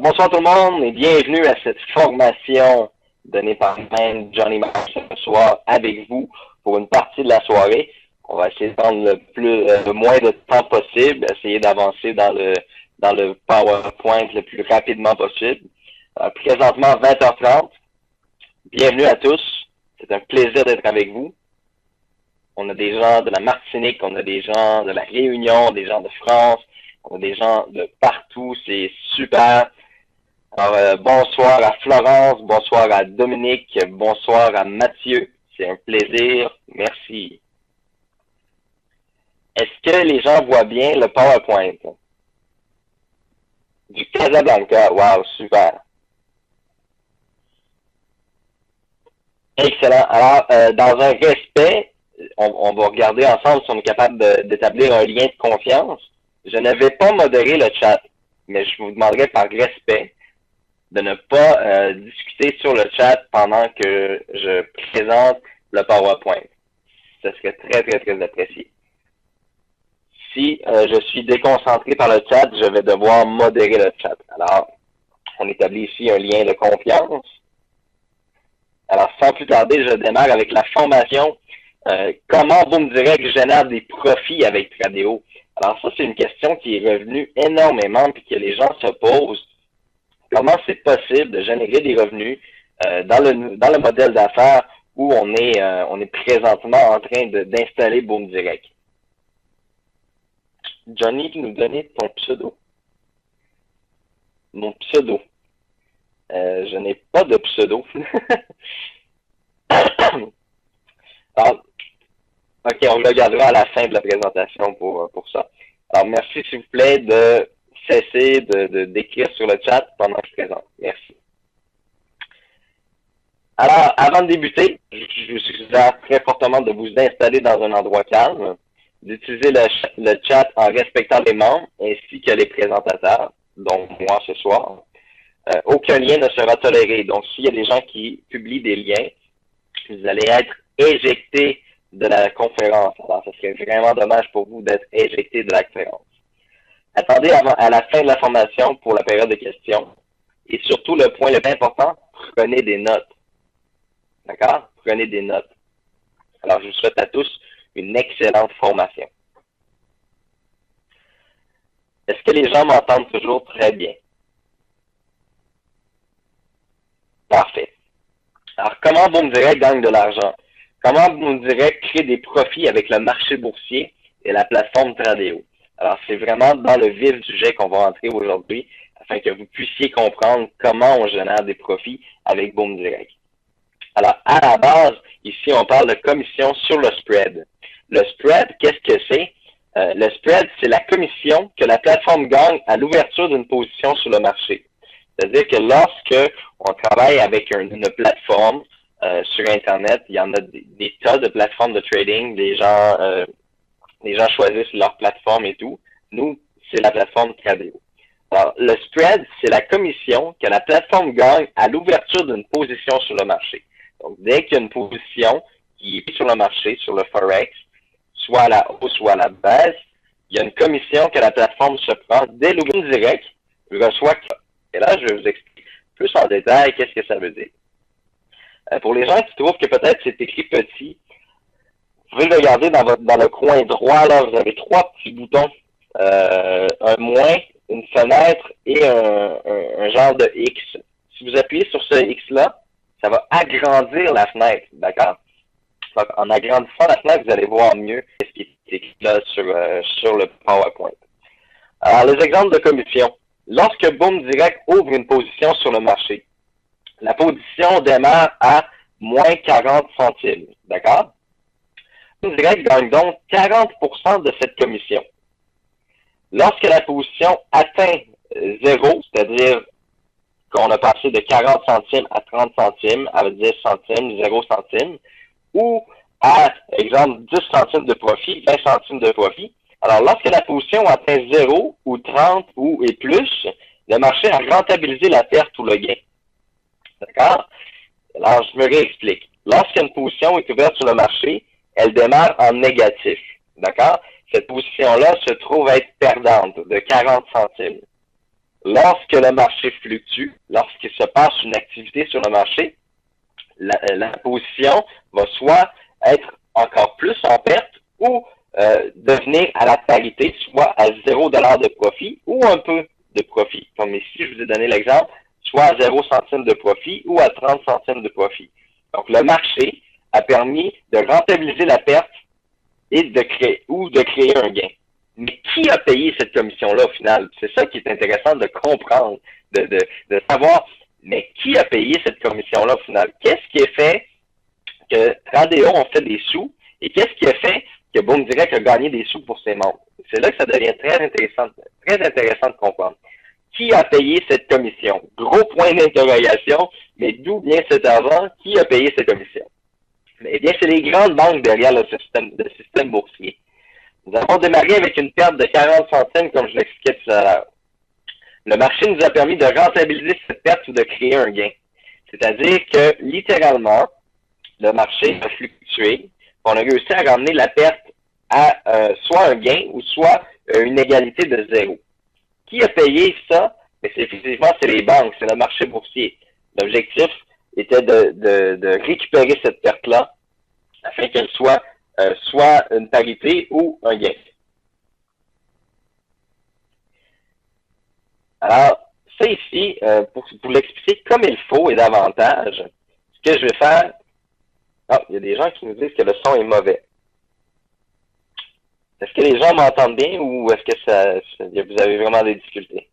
Bonsoir tout le monde et bienvenue à cette formation donnée par même Johnny Marks ce soir avec vous pour une partie de la soirée. On va essayer de prendre le moins de temps possible, essayer d'avancer dans le PowerPoint le plus rapidement possible. Présentement 20h30. Bienvenue à tous. C'est un plaisir d'être avec vous. On a des gens de la Martinique, on a des gens de la Réunion, des gens de France, on a des gens de partout. C'est super. Alors, bonsoir à Florence, bonsoir à Dominique, bonsoir à Mathieu. C'est un plaisir. Merci. Est-ce que les gens voient bien le PowerPoint? Du Casablanca. Wow, super. Excellent. Alors, dans un respect, on va regarder ensemble si on est capable d'établir un lien de confiance. Je ne vais pas modérer le chat, mais je vous demanderai par respect de ne pas discuter sur le chat pendant que je présente le PowerPoint. Ce serait très, très, très apprécié. Si je suis déconcentré par le chat, je vais devoir modérer le chat. Alors, on établit ici un lien de confiance. Alors, sans plus tarder, je démarre avec la formation. Comment Boom Direct génère des profits avec Tradeo? Alors, ça, c'est une question qui est revenue énormément et que les gens se posent. Comment c'est possible de générer des revenus dans le modèle d'affaires où on est présentement en train d'installer Boom Direct? Johnny, nous donner ton pseudo. Mon pseudo. Je n'ai pas de pseudo. Alors, OK, on le regardera à la fin de la présentation pour ça. Alors, merci s'il vous plaît de cesser d'écrire sur le chat pendant que je présente. Merci. Alors, avant de débuter, je vous suggère très fortement de vous installer dans un endroit calme, d'utiliser le chat en respectant les membres ainsi que les présentateurs, donc moi ce soir. Aucun lien ne sera toléré. Donc, s'il y a des gens qui publient des liens, vous allez être éjectés de la conférence. Alors, ce serait vraiment dommage pour vous d'être éjecté de la conférence. Attendez à la fin de la formation pour la période de questions. Et surtout, le point le plus important, prenez des notes. D'accord? Prenez des notes. Alors, je vous souhaite à tous une excellente formation. Est-ce que les gens m'entendent toujours très bien? Parfait. Alors, comment Boom Direct gagne de l'argent? Comment Boom Direct crée des profits avec le marché boursier et la plateforme Tradeo? Alors, c'est vraiment dans le vif du sujet qu'on va entrer aujourd'hui afin que vous puissiez comprendre comment on génère des profits avec Boom Direct. Alors, à la base, ici, on parle de commission sur le spread. Le spread, qu'est-ce que c'est? Le spread, c'est la commission que la plateforme gagne à l'ouverture d'une position sur le marché. C'est-à-dire que lorsque on travaille avec une plateforme sur Internet, il y en a des tas de plateformes de trading, les gens choisissent leur plateforme et tout. Nous, c'est la plateforme Tradeo. Alors, le spread, c'est la commission que la plateforme gagne à l'ouverture d'une position sur le marché. Donc, dès qu'il y a une position qui est sur le marché, sur le Forex, soit à la hausse, soit à la baisse, il y a une commission que la plateforme se prend dès l'ouverture direct, reçoit. Et là, je vais vous expliquer plus en détail qu'est-ce que ça veut dire. Pour les gens qui trouvent que peut-être c'est écrit petit, vous pouvez le regarder dans le coin droit, là, vous avez trois petits boutons, un moins, une fenêtre et un genre de X. Si vous appuyez sur ce X-là, ça va agrandir la fenêtre, d'accord? Donc, en agrandissant la fenêtre, vous allez voir mieux ce qui est écrit là sur le PowerPoint. Alors, les exemples de commission. Lorsque Boom Direct ouvre une position sur le marché, la position démarre à moins 40 centimes, d'accord? Boom Direct gagne donc 40% de cette commission. Lorsque la position atteint 0, c'est-à-dire qu'on a passé de 40 centimes à 30 centimes, à 10 centimes, 0 centimes, ou à, exemple, 10 centimes de profit, 20 centimes de profit. Alors, lorsque la position atteint 0 ou 30 ou et plus, le marché a rentabilisé la perte ou le gain. D'accord? Alors, je me réexplique. Lorsqu'une position est ouverte sur le marché, elle démarre en négatif. D'accord? Cette position-là se trouve être perdante de 40 centimes. lorsque le marché fluctue, lorsqu'il se passe une activité sur le marché, la position va soit être encore plus en perte ou devenir à la parité, soit à 0$ de profit ou un peu de profit. Comme ici, je vous ai donné l'exemple, soit à 0 centimes de profit ou à 30 centimes de profit. Donc, le marché a permis de rentabiliser la perte et de créer un gain. Mais qui a payé cette commission-là au final? C'est ça qui est intéressant de comprendre, de savoir, mais qui a payé cette commission-là au final? Qu'est-ce qui a fait que Tradeo ont fait des sous et qu'est-ce qui a fait que Boom Direct a gagné des sous pour ses membres? C'est là que ça devient très intéressant de comprendre. Qui a payé cette commission? Gros point d'interrogation, mais d'où vient cet argent? Qui a payé cette commission? Eh bien, c'est les grandes banques derrière le système boursier. Nous avons démarré avec une perte de 40 centimes, comme je l'expliquais tout à l'heure. Le marché nous a permis de rentabiliser cette perte ou de créer un gain. C'est-à-dire que, littéralement, le marché a fluctué. On a réussi à ramener la perte à soit un gain ou soit une égalité de zéro. Qui a payé ça? Mais effectivement, c'est les banques, c'est le marché boursier. L'objectif était de récupérer cette perte-là afin qu'elle soit soit une parité ou un gain. Alors, ça ici, pour l'expliquer comme il faut et davantage, ce que je vais faire, il y a des gens qui nous disent que le son est mauvais. Est-ce que les gens m'entendent bien ou est-ce que vous avez vraiment des difficultés?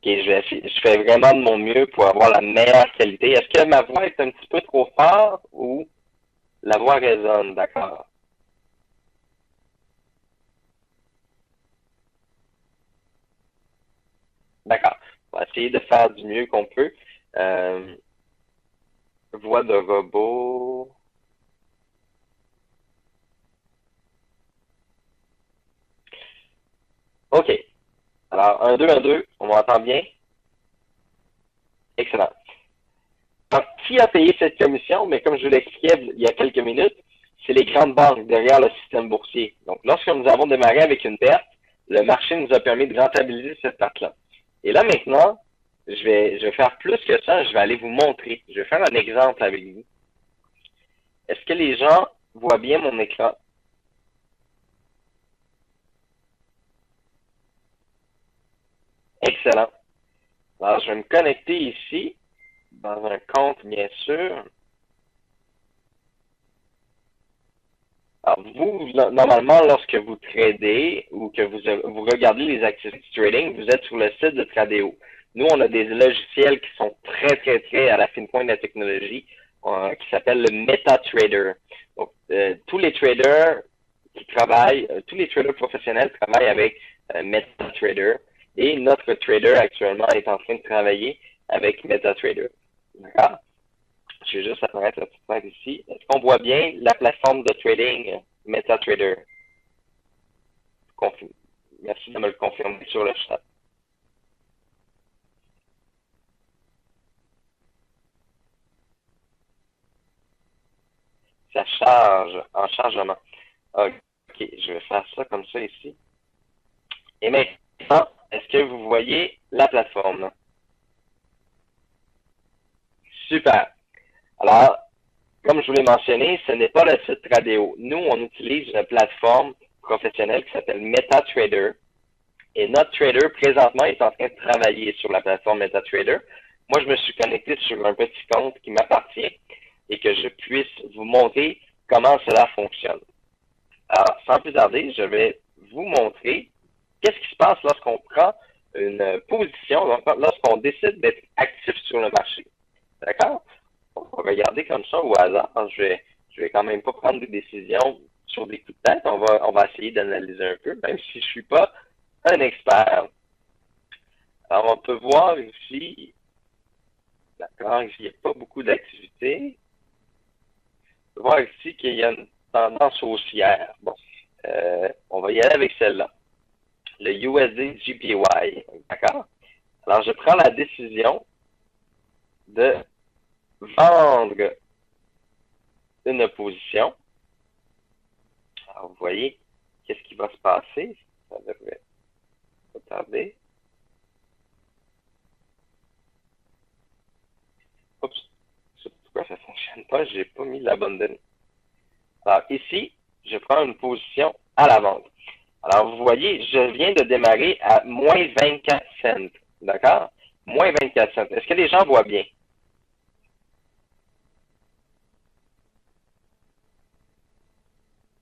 Ok, je fais vraiment de mon mieux pour avoir la meilleure qualité. Est-ce que ma voix est un petit peu trop forte ou la voix résonne? D'accord. D'accord. On va essayer de faire du mieux qu'on peut. Euh, Voix de robot. OK. Alors, 1, 2, 1, 2, on m'entend bien? Excellent. Donc, qui a payé cette commission? Mais comme je vous l'expliquais il y a quelques minutes, c'est les grandes banques derrière le système boursier. Donc, lorsque nous avons démarré avec une perte, le marché nous a permis de rentabiliser cette perte-là. Et là, maintenant, je vais faire plus que ça. Je vais aller vous montrer. Je vais faire un exemple avec vous. Est-ce que les gens voient bien mon écran? Excellent. Alors, je vais me connecter ici, dans un compte, bien sûr. Alors, vous, normalement, lorsque vous tradez ou que vous regardez les activités de trading, vous êtes sur le site de Tradeo. Nous, on a des logiciels qui sont très à la fine pointe de la technologie, qui s'appelle le MetaTrader. Donc, tous les traders qui travaillent, tous les traders professionnels travaillent avec MetaTrader. Et notre trader actuellement est en train de travailler avec MetaTrader. D'accord? Je vais juste apparaître la petite fenêtre ici. Est-ce qu'on voit bien la plateforme de trading MetaTrader? Merci de me le confirmer sur le chat. Ça charge en chargement. OK, je vais faire ça comme ça ici. Et maintenant, est-ce que vous voyez la plateforme? Super. Alors, comme je vous l'ai mentionné, ce n'est pas le site Tradeo. Nous, on utilise une plateforme professionnelle qui s'appelle MetaTrader. Et notre trader, présentement, est en train de travailler sur la plateforme MetaTrader. Moi, je me suis connecté sur un petit compte qui m'appartient et que je puisse vous montrer comment cela fonctionne. Alors, sans plus tarder, je vais vous montrer qu'est-ce qui se passe lorsqu'on prend une position, lorsqu'on décide d'être actif sur le marché. D'accord? On va regarder comme ça au hasard. Je vais quand même pas prendre des décisions sur des coups de tête. On va essayer d'analyser un peu, même si je suis pas un expert. Alors, on peut voir ici, d'accord, ici, il n'y a pas beaucoup d'activité. On peut voir ici qu'il y a une tendance haussière. Bon, on va y aller avec celle-là. Le USD GPY, d'accord? Alors, je prends la décision de vendre une position. Alors, vous voyez, qu'est-ce qui va se passer? Ça devrait pas tarder. Oups, je sais pas pourquoi ça fonctionne pas, j'ai pas mis la bonne donnée. Alors, ici, je prends une position à la vente. Alors, vous voyez, je viens de démarrer à moins 24 cents. D'accord? Moins 24 cents. Est-ce que les gens voient bien?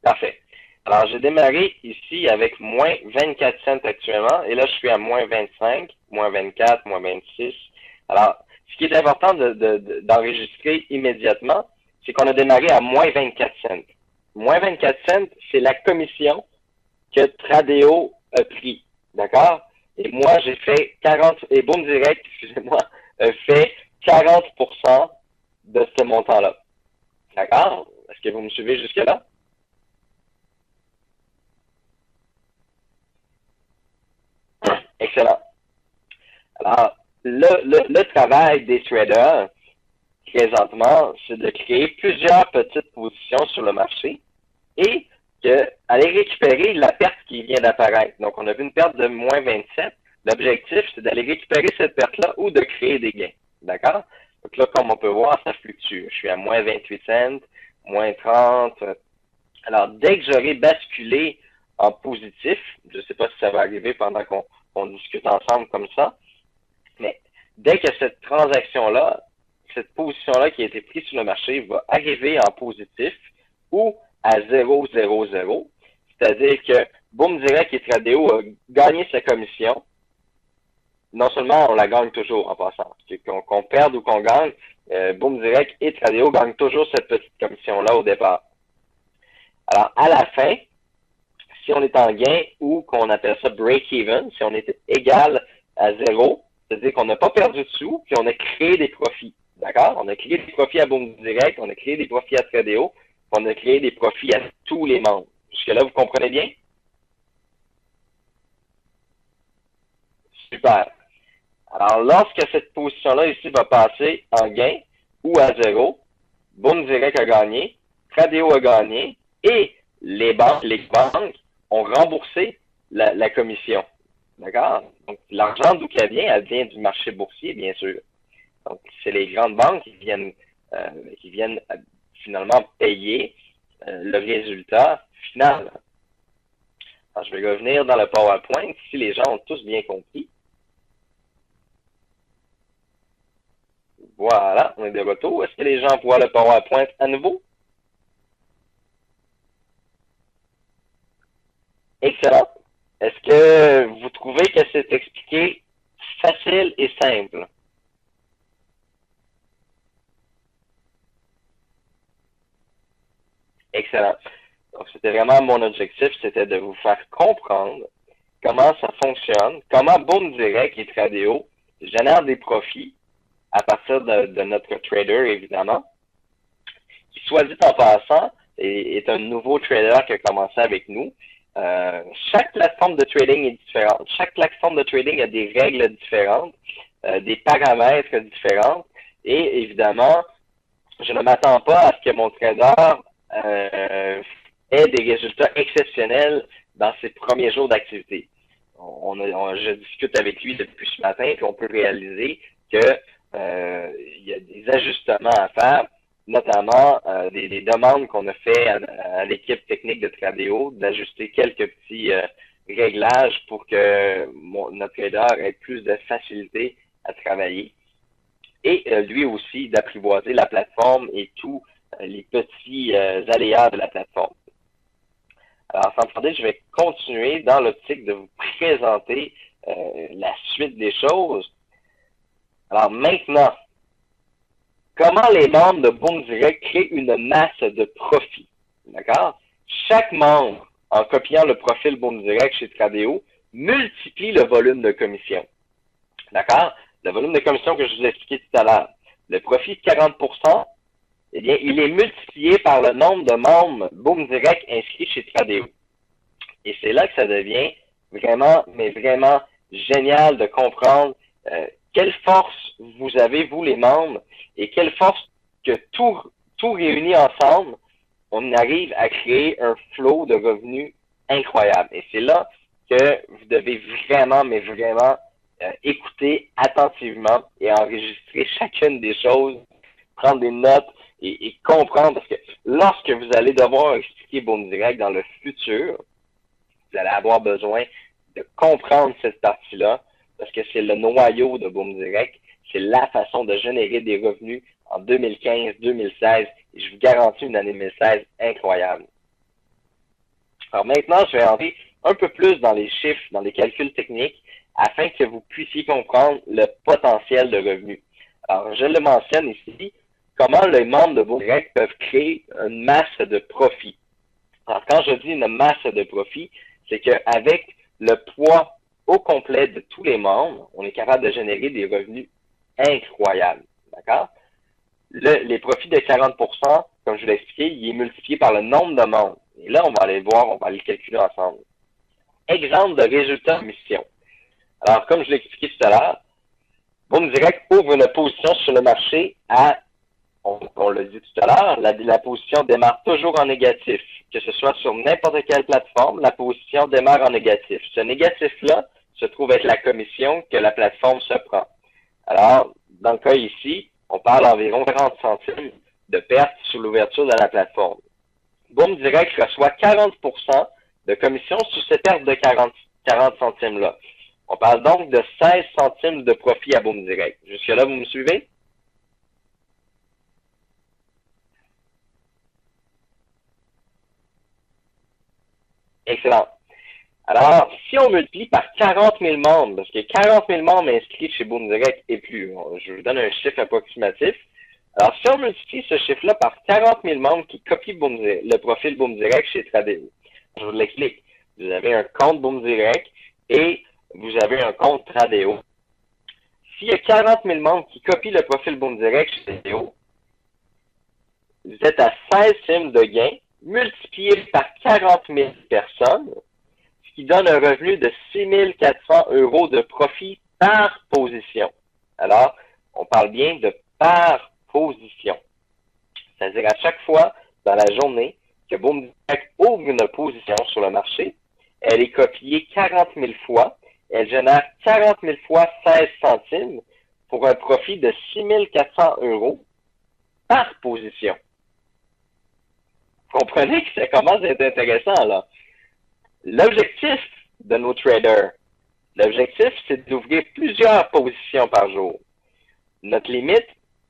Parfait. Alors, j'ai démarré ici avec moins 24 cents actuellement, et là, je suis à moins 25, moins 24, moins 26. Alors, ce qui est important d'enregistrer immédiatement, c'est qu'on a démarré à moins 24 cents. Moins 24 cents, c'est la commission que Tradeo a pris. D'accord? Et moi, j'ai fait 40, et Boom Direct, excusez-moi, a fait 40% de ce montant-là. D'accord? Est-ce que vous me suivez jusque-là? Excellent. Alors, le travail des traders, présentement, c'est de créer plusieurs petites positions sur le marché et aller récupérer la perte qui vient d'apparaître. Donc, on a vu une perte de moins 27. L'objectif, c'est d'aller récupérer cette perte-là ou de créer des gains. D'accord? Donc là, comme on peut voir, ça fluctue. Je suis à moins 28 cents, moins 30. Alors, dès que j'aurai basculé en positif, je ne sais pas si ça va arriver pendant qu'on discute ensemble comme ça, mais dès que cette transaction-là, cette position-là qui a été prise sur le marché va arriver en positif ou à 0,00, c'est-à-dire que Boom Direct et Tradeo a gagné sa commission. Non seulement on la gagne toujours en passant, qu'on perde ou qu'on gagne, Boom Direct et Tradeo gagnent toujours cette petite commission-là au départ. Alors, à la fin, si on est en gain ou qu'on appelle ça break-even, si on est égal à 0, c'est-à-dire qu'on n'a pas perdu de sous, puis on a créé des profits. D'accord? On a créé des profits à Boom Direct, on a créé des profits à Tradeo, on a créé des profits à tous les membres. Jusque-là, vous comprenez bien? Super. Alors, lorsque cette position-là ici va passer en gain ou à 0, Boom Direct a gagné, Tradeo a gagné, et les banques ont remboursé la commission. D'accord? Donc, l'argent d'où qu'elle vient? Elle vient du marché boursier, bien sûr. Donc, c'est les grandes banques qui viennent finalement payer le résultat final. Alors, je vais revenir dans le PowerPoint si les gens ont tous bien compris. Voilà, on est de retour. Est-ce que les gens voient le PowerPoint à nouveau? Excellent. Est-ce que vous trouvez que c'est expliqué facile et simple? Excellent. Donc, c'était vraiment mon objectif, c'était de vous faire comprendre comment ça fonctionne, comment Boom Direct et Tradeo génèrent des profits à partir de notre trader, évidemment, qui, soit dit en passant, est un nouveau trader qui a commencé avec nous. Chaque plateforme de trading est différente. Chaque plateforme de trading a des règles différentes, des paramètres différents. Et évidemment, je ne m'attends pas à ce que mon trader ait des résultats exceptionnels dans ses premiers jours d'activité. Je discute avec lui depuis ce matin, puis on peut réaliser que il y a des ajustements à faire, notamment des demandes qu'on a fait à l'équipe technique de Tradeo, d'ajuster quelques petits réglages pour que notre trader ait plus de facilité à travailler. Et lui aussi d'apprivoiser la plateforme et tous les petits aléas de la plateforme. Alors, sans tarder, je vais continuer dans l'optique de vous présenter la suite des choses. Alors maintenant, comment les membres de Boom Direct créent une masse de profit? D'accord? Chaque membre, en copiant le profil Boom Direct chez Tradeo, multiplie le volume de commission. D'accord? Le volume de commission que je vous ai expliqué tout à l'heure. Le profit de 40%, eh bien, il est multiplié par le nombre de membres Boom Direct inscrits chez Tradeo. Et c'est là que ça devient vraiment, mais vraiment génial de comprendre quelle force vous avez, vous les membres, et quelle force que tout réuni ensemble on arrive à créer un flot de revenus incroyable. Et c'est là que vous devez vraiment, mais vraiment, écouter attentivement et enregistrer chacune des choses, prendre des notes et comprendre, parce que lorsque vous allez devoir expliquer Boom Direct dans le futur, vous allez avoir besoin de comprendre cette partie-là, parce que c'est le noyau de Boom Direct, c'est la façon de générer des revenus en 2015-2016, et je vous garantis une année 2016 incroyable. Alors maintenant, je vais entrer un peu plus dans les chiffres, dans les calculs techniques, afin que vous puissiez comprendre le potentiel de revenus. Alors, je le mentionne ici, comment les membres de Boom Direct peuvent créer une masse de profit. Alors, quand je dis une masse de profit, c'est qu'avec le poids au complet de tous les membres, on est capable de générer des revenus incroyables. D'accord? Les profits de 40%, comme je vous l'ai expliqué, il est multiplié par le nombre de membres. Et là, on va aller voir, on va aller le calculer ensemble. Exemple de résultat de mission. Alors, comme je l'ai expliqué tout à l'heure, Boom Direct ouvre une position sur le marché à, on l'a dit tout à l'heure, la position démarre toujours en négatif. Que ce soit sur n'importe quelle plateforme, la position démarre en négatif. Ce négatif-là se trouve être la commission que la plateforme se prend. Alors, dans le cas ici, on parle d'environ 40 centimes de perte sur l'ouverture de la plateforme. Boom Direct reçoit 40% de commission sur cette perte de 40 centimes-là. On parle donc de 16 centimes de profit à Boom Direct. Jusque-là, vous me suivez? Excellent. Alors, si on multiplie par 40 000 membres, parce qu'il y a 40 000 membres inscrits chez Boom Direct et plus, je vous donne un chiffre approximatif. Alors, si on multiplie ce chiffre-là par 40 000 membres qui copient le profil Boom Direct chez Tradeo, je vous l'explique. Vous avez un compte Boom Direct et vous avez un compte Tradeo. S'il y a 40 000 membres qui copient le profil Boom Direct chez Tradeo, vous êtes à 16 centimes de gain multiplié par 40 000 personnes, ce qui donne un revenu de 6 400 € de profit par position. Alors, on parle bien de par position. C'est-à-dire à chaque fois dans la journée que Boom Direct ouvre une position sur le marché, elle est copiée 40 000 fois, elle génère 40 000 fois 16 centimes pour un profit de 6 400 € par position. Comprenez que ça commence à être intéressant, là. L'objectif de nos traders, l'objectif, c'est d'ouvrir plusieurs positions par jour. Notre limite,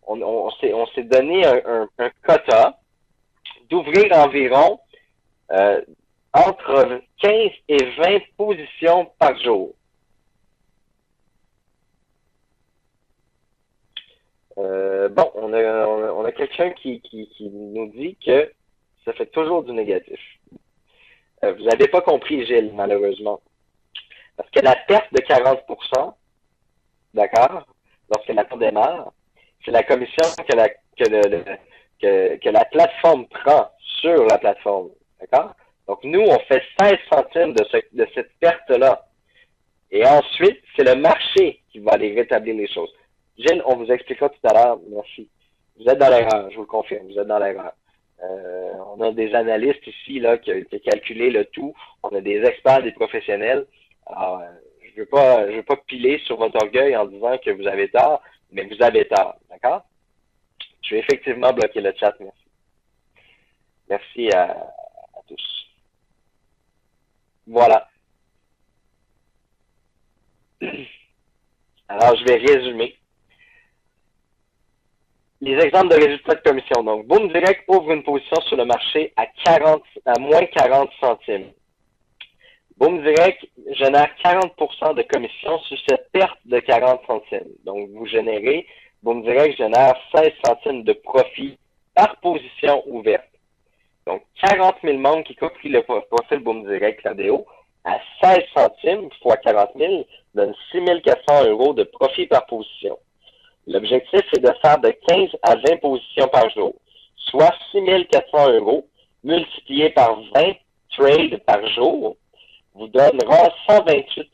on s'est donné un quota d'ouvrir environ entre 15 et 20 positions par jour. Bon, on a quelqu'un qui nous dit que ça fait toujours du négatif. Vous n'avez pas compris, Gilles, malheureusement. Parce que la perte de 40%, d'accord, lorsque la cour démarre, c'est la commission que la plateforme prend sur la plateforme. D'accord? Donc, nous, on fait 16 centimes de cette perte-là. Et ensuite, c'est le marché qui va aller rétablir les choses. Gilles, on vous expliquera tout à l'heure. Merci. Vous êtes dans l'erreur, je vous le confirme. Vous êtes dans l'erreur. On a des analystes ici là qui ont calculé le tout. On a des experts, des professionnels. Alors, je veux pas piler sur votre orgueil en disant que vous avez tort, mais vous avez tort, d'accord? Je vais effectivement bloquer le chat, merci. Merci à tous. Voilà. Alors, je vais résumer. Les exemples de résultats de commission. Donc, Boom Direct ouvre une position sur le marché à moins 40 centimes. Boom Direct génère 40% de commission sur cette perte de 40 centimes. Donc, vous générez, Boom Direct génère 16 centimes de profit par position ouverte. Donc, 40 000 membres qui copient le profil Boom Direct Tradeo à 16 centimes fois 40 000 donne 6 400 € de profit par position. L'objectif, c'est de faire de 15 à 20 positions par jour, soit 6 400 € multiplié par 20 trades par jour, vous donnera 128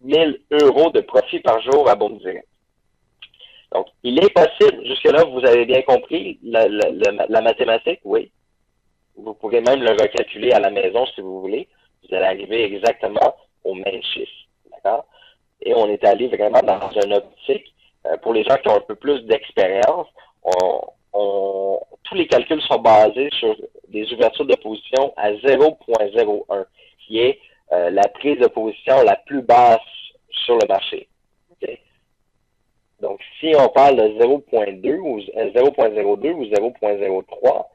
000 € de profit par jour à Boom Direct. Donc, il est possible, jusque-là, vous avez bien compris la mathématique, oui? Vous pourrez même le recalculer à la maison si vous voulez. Vous allez arriver exactement au même chiffre. D'accord? Et on est allé vraiment dans une optique, pour les gens qui ont un peu plus d'expérience, tous les calculs sont basés sur des ouvertures de position à 0,01, qui est la prise de position la plus basse sur le marché. Okay? Donc, si on parle de 0,2 ou 0,02 ou 0,03,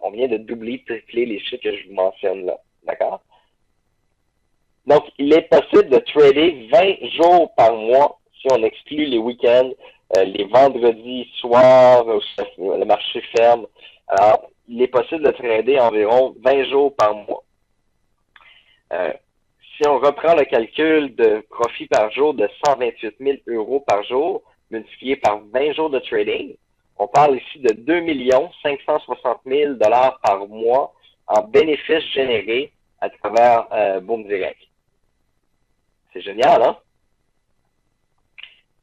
on vient de doubler, tripler les chiffres que je vous mentionne là. D'accord? Donc, il est possible de trader 20 jours par mois si on exclut les week-ends, les vendredis soirs, le marché ferme. Alors, il est possible de trader environ 20 jours par mois. Si on reprend le calcul de profit par jour de 128 000 euros par jour, multiplié par 20 jours de trading, on parle ici de 2 560 000 $ par mois en bénéfices générés à travers Boom Direct. C'est génial, hein?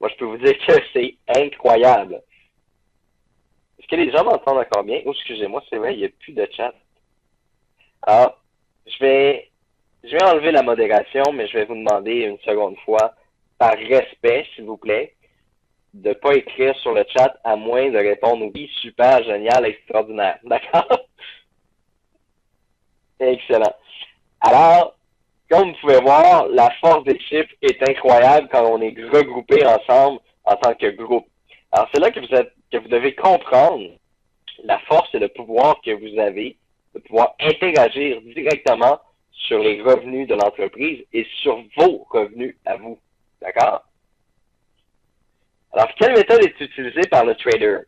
Moi, je peux vous dire que c'est incroyable. Est-ce que les gens m'entendent encore bien? Oh, excusez-moi, c'est vrai, il n'y a plus de chat. Alors, je vais enlever la modération, mais je vais vous demander une seconde fois, par respect, s'il vous plaît, de ne pas écrire sur le chat à moins de répondre oui, super, génial, extraordinaire. D'accord? Excellent. Alors, comme vous pouvez voir, la force des chiffres est incroyable quand on est regroupé ensemble en tant que groupe. Alors, c'est là que vous devez comprendre la force et le pouvoir que vous avez de pouvoir interagir directement sur les revenus de l'entreprise et sur vos revenus à vous. D'accord? Alors, quelle méthode est utilisée par le trader?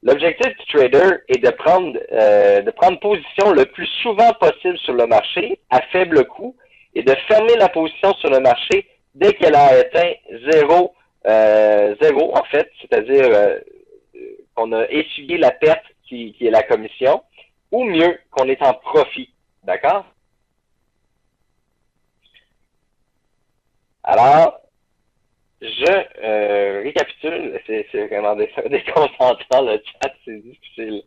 L'objectif du trader est de prendre position le plus souvent possible sur le marché à faible coût et de fermer la position sur le marché dès qu'elle a atteint zéro en fait, c'est-à-dire qu'on a essuyé la perte qui est la commission, ou mieux, qu'on est en profit. D'accord? Alors, je récapitule, c'est vraiment déconcentrant, le chat, c'est difficile.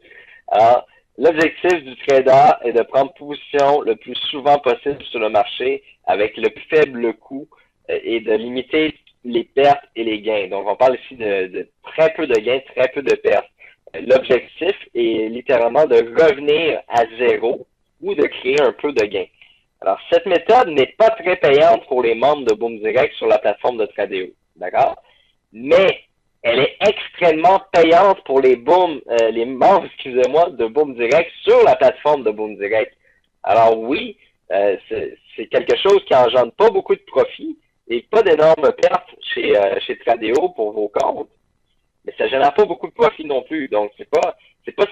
Alors, l'objectif du trader est de prendre position le plus souvent possible sur le marché avec le plus faible coût et de limiter les pertes et les gains. Donc, on parle ici de très peu de gains, très peu de pertes. L'objectif est littéralement de revenir à zéro ou de créer un peu de gains. Alors, cette méthode n'est pas très payante pour les membres de Boom Direct sur la plateforme de Tradeo. D'accord? Mais elle est extrêmement payante pour les membres, excusez-moi, de Boom Direct sur la plateforme de Boom Direct. Alors oui, c'est quelque chose qui engendre pas beaucoup de profit et pas d'énormes pertes chez Tradeo pour vos comptes. Mais ça génère pas beaucoup de profit non plus. Donc, c'est pas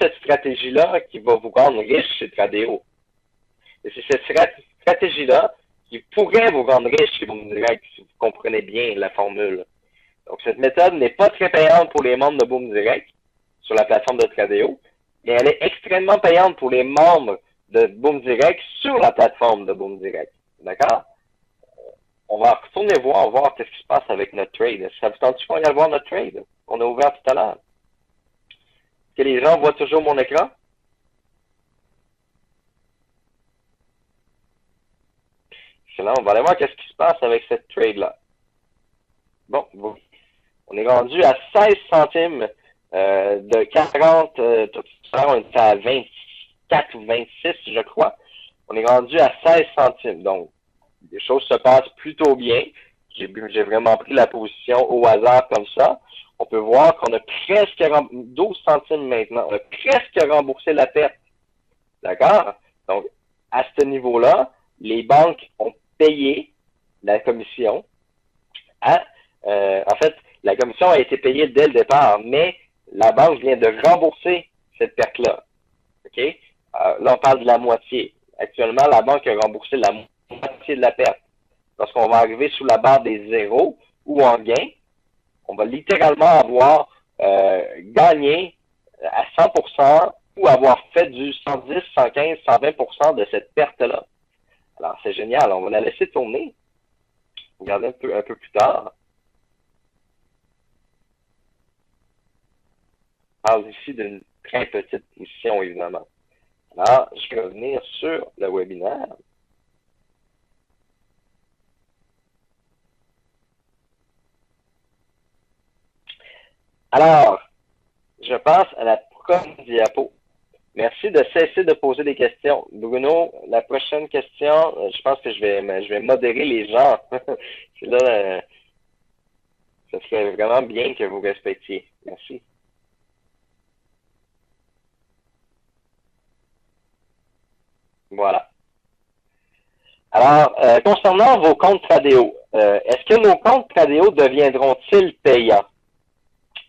cette stratégie-là qui va vous rendre riche chez Tradeo. Et c'est cette stratégie-là qui pourrait vous rendre riche chez Boom Direct si vous comprenez bien la formule. Donc, cette méthode n'est pas très payante pour les membres de Boom Direct sur la plateforme de Tradeo, mais elle est extrêmement payante pour les membres de Boom Direct sur la plateforme de Boom Direct. D'accord? On va retourner voir qu'est-ce qui se passe avec notre trade. Ça vous tente qu'on aille voir notre trade qu'on a ouvert tout à l'heure? Est-ce que les gens voient toujours mon écran? Excellent. On va aller voir qu'est-ce qui se passe avec cette trade-là. Bon, on est rendu à 16 centimes de 40. Tout à l'heure, on était à 24 ou 26, je crois. On est rendu à 16 centimes. Donc, les choses se passent plutôt bien. J'ai vraiment pris la position au hasard comme ça. On peut voir qu'on a presque 12 centimes maintenant. On a presque remboursé la perte. D'accord? Donc, à ce niveau-là, les banques ont payé la commission. En fait, la commission a été payée dès le départ, mais la banque vient de rembourser cette perte-là. OK? Là, on parle de la moitié. Actuellement, la banque a remboursé la moitié de la perte. Lorsqu'on va arriver sous la barre des zéros ou en gain, on va littéralement avoir gagné à 100% ou avoir fait du 110, 115, 120% de cette perte-là. Alors, c'est génial. On va la laisser tourner. Regardez un peu plus tard. On parle ici d'une très petite position, évidemment. Alors, je vais revenir sur le webinaire. Alors, je passe à la prochaine diapo. Merci de cesser de poser des questions. Bruno, la prochaine question, je pense que je vais modérer les gens. C'est là, ça serait vraiment bien que vous respectiez. Merci. Voilà. Alors, concernant vos comptes Tradeo, est-ce que nos comptes Tradeo deviendront-ils payants?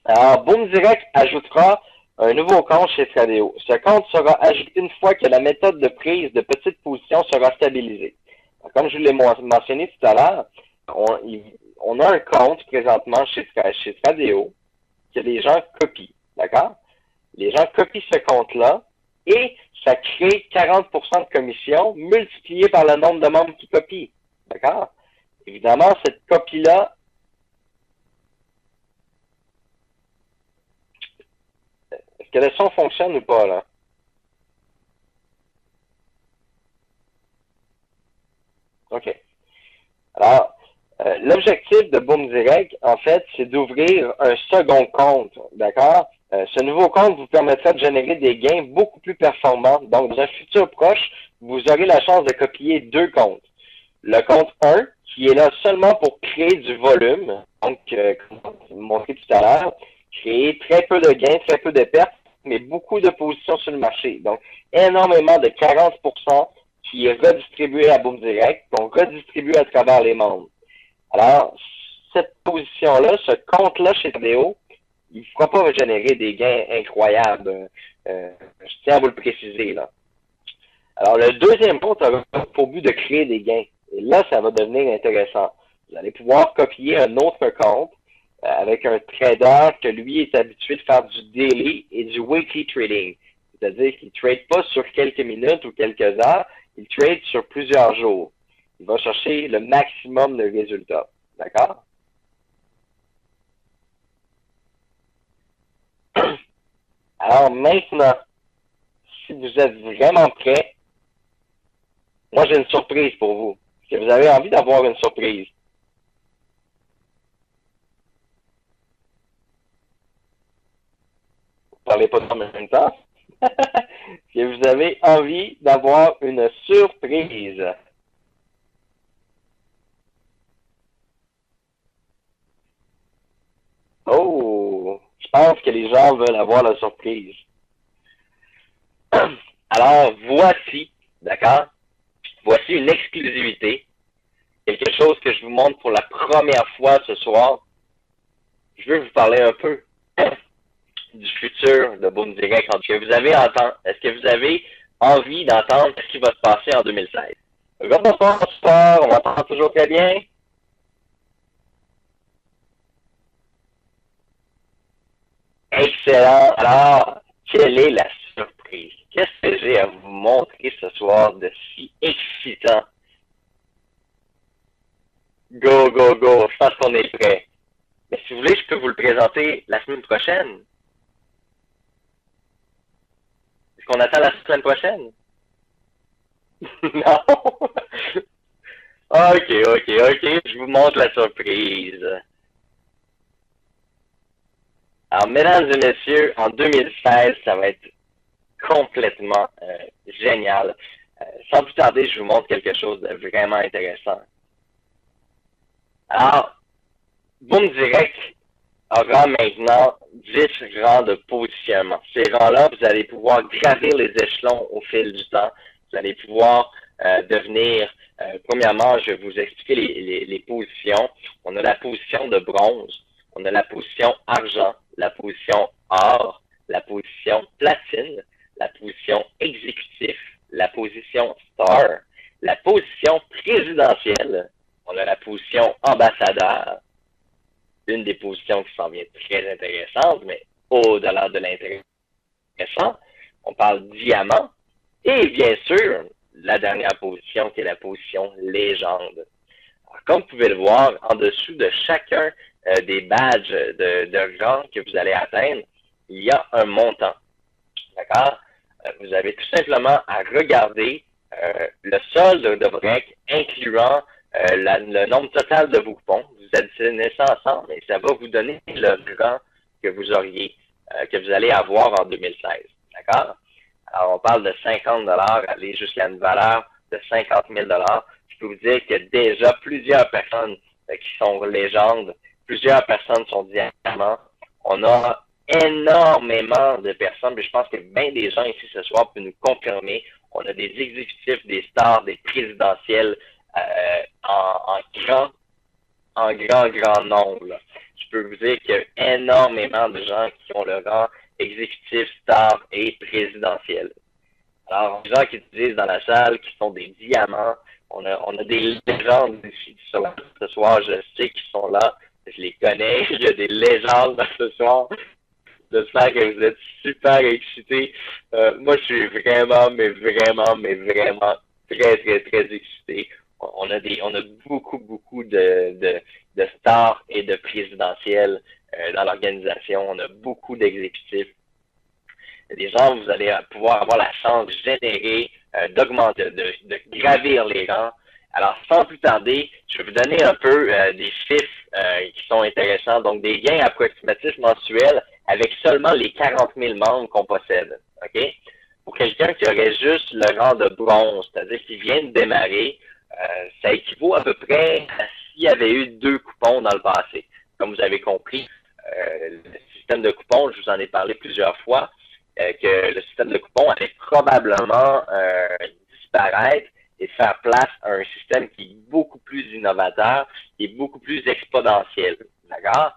Alors, Boom Direct ajoutera un nouveau compte chez Tradeo. Ce compte sera ajouté une fois que la méthode de prise de petites positions sera stabilisée. Alors, comme je l'ai mentionné tout à l'heure, on a un compte présentement chez Tradeo que les gens copient. D'accord? Les gens copient ce compte-là et ça crée 40% de commission multiplié par le nombre de membres qui copient. D'accord? Évidemment, cette copie-là, est-ce que le son fonctionne ou pas, là? OK. Alors, l'objectif de Boom Direct, en fait, c'est d'ouvrir un second compte, d'accord? Ce nouveau compte vous permettra de générer des gains beaucoup plus performants. Donc, dans un futur proche, vous aurez la chance de copier deux comptes. Le compte 1, qui est là seulement pour créer du volume, donc, comme je vous montré tout à l'heure, créer très peu de gains, très peu de pertes, mais beaucoup de positions sur le marché. Donc, énormément de 40% qui est redistribué à Boom Direct, qu'on redistribue à travers les membres. Alors, cette position-là, ce compte-là chez Tradeo, il ne fera pas générer des gains incroyables. Je tiens à vous le préciser, là. Alors, le deuxième compte a pour but de créer des gains. Et là, ça va devenir intéressant. Vous allez pouvoir copier un autre compte avec un trader que lui est habitué de faire du daily et du weekly trading. C'est-à-dire qu'il ne trade pas sur quelques minutes ou quelques heures, il trade sur plusieurs jours. Il va chercher le maximum de résultats. D'accord? Alors maintenant, si vous êtes vraiment prêts, moi j'ai une surprise pour vous. Est-ce que vous avez envie d'avoir une surprise? Vous ne parlez pas en même temps? Est-ce que vous avez envie d'avoir une surprise? Oh, je pense que les gens veulent avoir la surprise. Alors, voici, d'accord? Voici une exclusivité, quelque chose que je vous montre pour la première fois ce soir. Je veux vous parler un peu du futur de Boom Direct. Est-ce que vous avez envie d'entendre ce qui va se passer en 2016? Bonsoir, on m'entend toujours très bien. Excellent. Alors, quelle est la surprise? Qu'est-ce que j'ai à vous montrer ce soir de si excitant? Go, go, go. Je pense qu'on est prêt. Mais si vous voulez, je peux vous le présenter la semaine prochaine. Est-ce qu'on attend la semaine prochaine? Non. OK, OK, OK. Je vous montre la surprise. Alors, mesdames et messieurs, en 2016, ça va être complètement génial. Sans plus tarder, je vous montre quelque chose de vraiment intéressant. Alors, Boom Direct aura maintenant 10 rangs de positionnement. Ces rangs-là, vous allez pouvoir gravir les échelons au fil du temps. Vous allez pouvoir devenir, premièrement, je vais vous expliquer les positions. On a la position de bronze, on a la position argent, la position or, la position platine, la position exécutif, la position star, la position présidentielle, on a la position ambassadeur, une des positions qui s'en vient très intéressante, mais au-delà de l'intéressant, on parle diamant, et bien sûr, la dernière position qui est la position légende. Alors, comme vous pouvez le voir, en dessous de chacun des badges de rang que vous allez atteindre, il y a un montant. D'accord? vous avez tout simplement à regarder le solde de break, incluant le nombre total de vos coupons. Vous additionnez ça ensemble et ça va vous donner le rang que vous auriez, que vous allez avoir en 2016. D'accord? Alors, on parle de 50 aller jusqu'à une valeur de 50 000 Je peux vous dire qu'il y a déjà plusieurs personnes qui sont légendes, plusieurs personnes sont diamants. On a énormément de personnes, mais je pense que bien des gens ici ce soir peuvent nous confirmer. On a des exécutifs, des stars, des présidentielles en grand nombre. Là. Je peux vous dire qu'il y a énormément de gens qui ont le rang exécutif, star et présidentiel. Alors, les gens qui utilisent dans la salle, qui sont des diamants, on a des légendes ici ce soir, je sais qu'ils sont là, je les connais, il y a des légendes ce soir. J'espère que vous êtes super excités. Moi, je suis vraiment très excité. On a beaucoup de stars et de présidentielles dans l'organisation. On a beaucoup d'exécutifs. Des gens, vous allez pouvoir avoir la chance de générer, d'augmenter, de gravir les rangs. Alors, sans plus tarder, je vais vous donner un peu des chiffres qui sont intéressants. Donc, des gains approximatifs mensuels avec seulement les 40 000 membres qu'on possède. OK? Pour quelqu'un qui aurait juste le rang de bronze, c'est-à-dire qui vient de démarrer, ça équivaut à peu près à s'il y avait eu 2 coupons dans le passé. Comme vous avez compris, le système de coupons, je vous en ai parlé plusieurs fois, que le système de coupons allait probablement disparaître et faire place à un système qui est beaucoup plus innovateur, qui est beaucoup plus exponentiel. D'accord?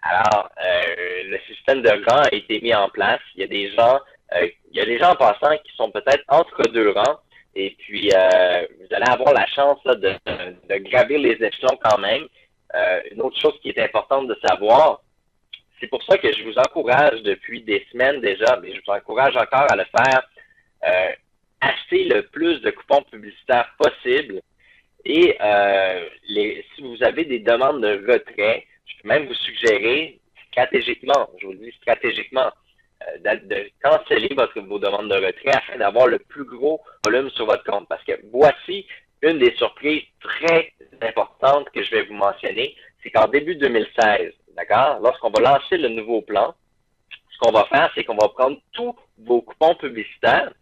Alors, le système de rangs a été mis en place. Il y a des gens en passant qui sont peut-être entre 2 rangs. Et puis, vous allez avoir la chance là, de gravir les échelons quand même. Une autre chose qui est importante de savoir, c'est pour ça que je vous encourage depuis des semaines déjà, mais je vous encourage encore à le faire. Acheter le plus de coupons publicitaires possible. Et si vous avez des demandes de retrait, je peux même vous suggérer stratégiquement, je vous le dis stratégiquement, de canceller vos demandes de retrait afin d'avoir le plus gros volume sur votre compte. Parce que voici une des surprises très importantes que je vais vous mentionner, c'est qu'en début 2016, d'accord, lorsqu'on va lancer le nouveau plan, ce qu'on va faire, c'est qu'on va prendre tous vos coupons publicitaires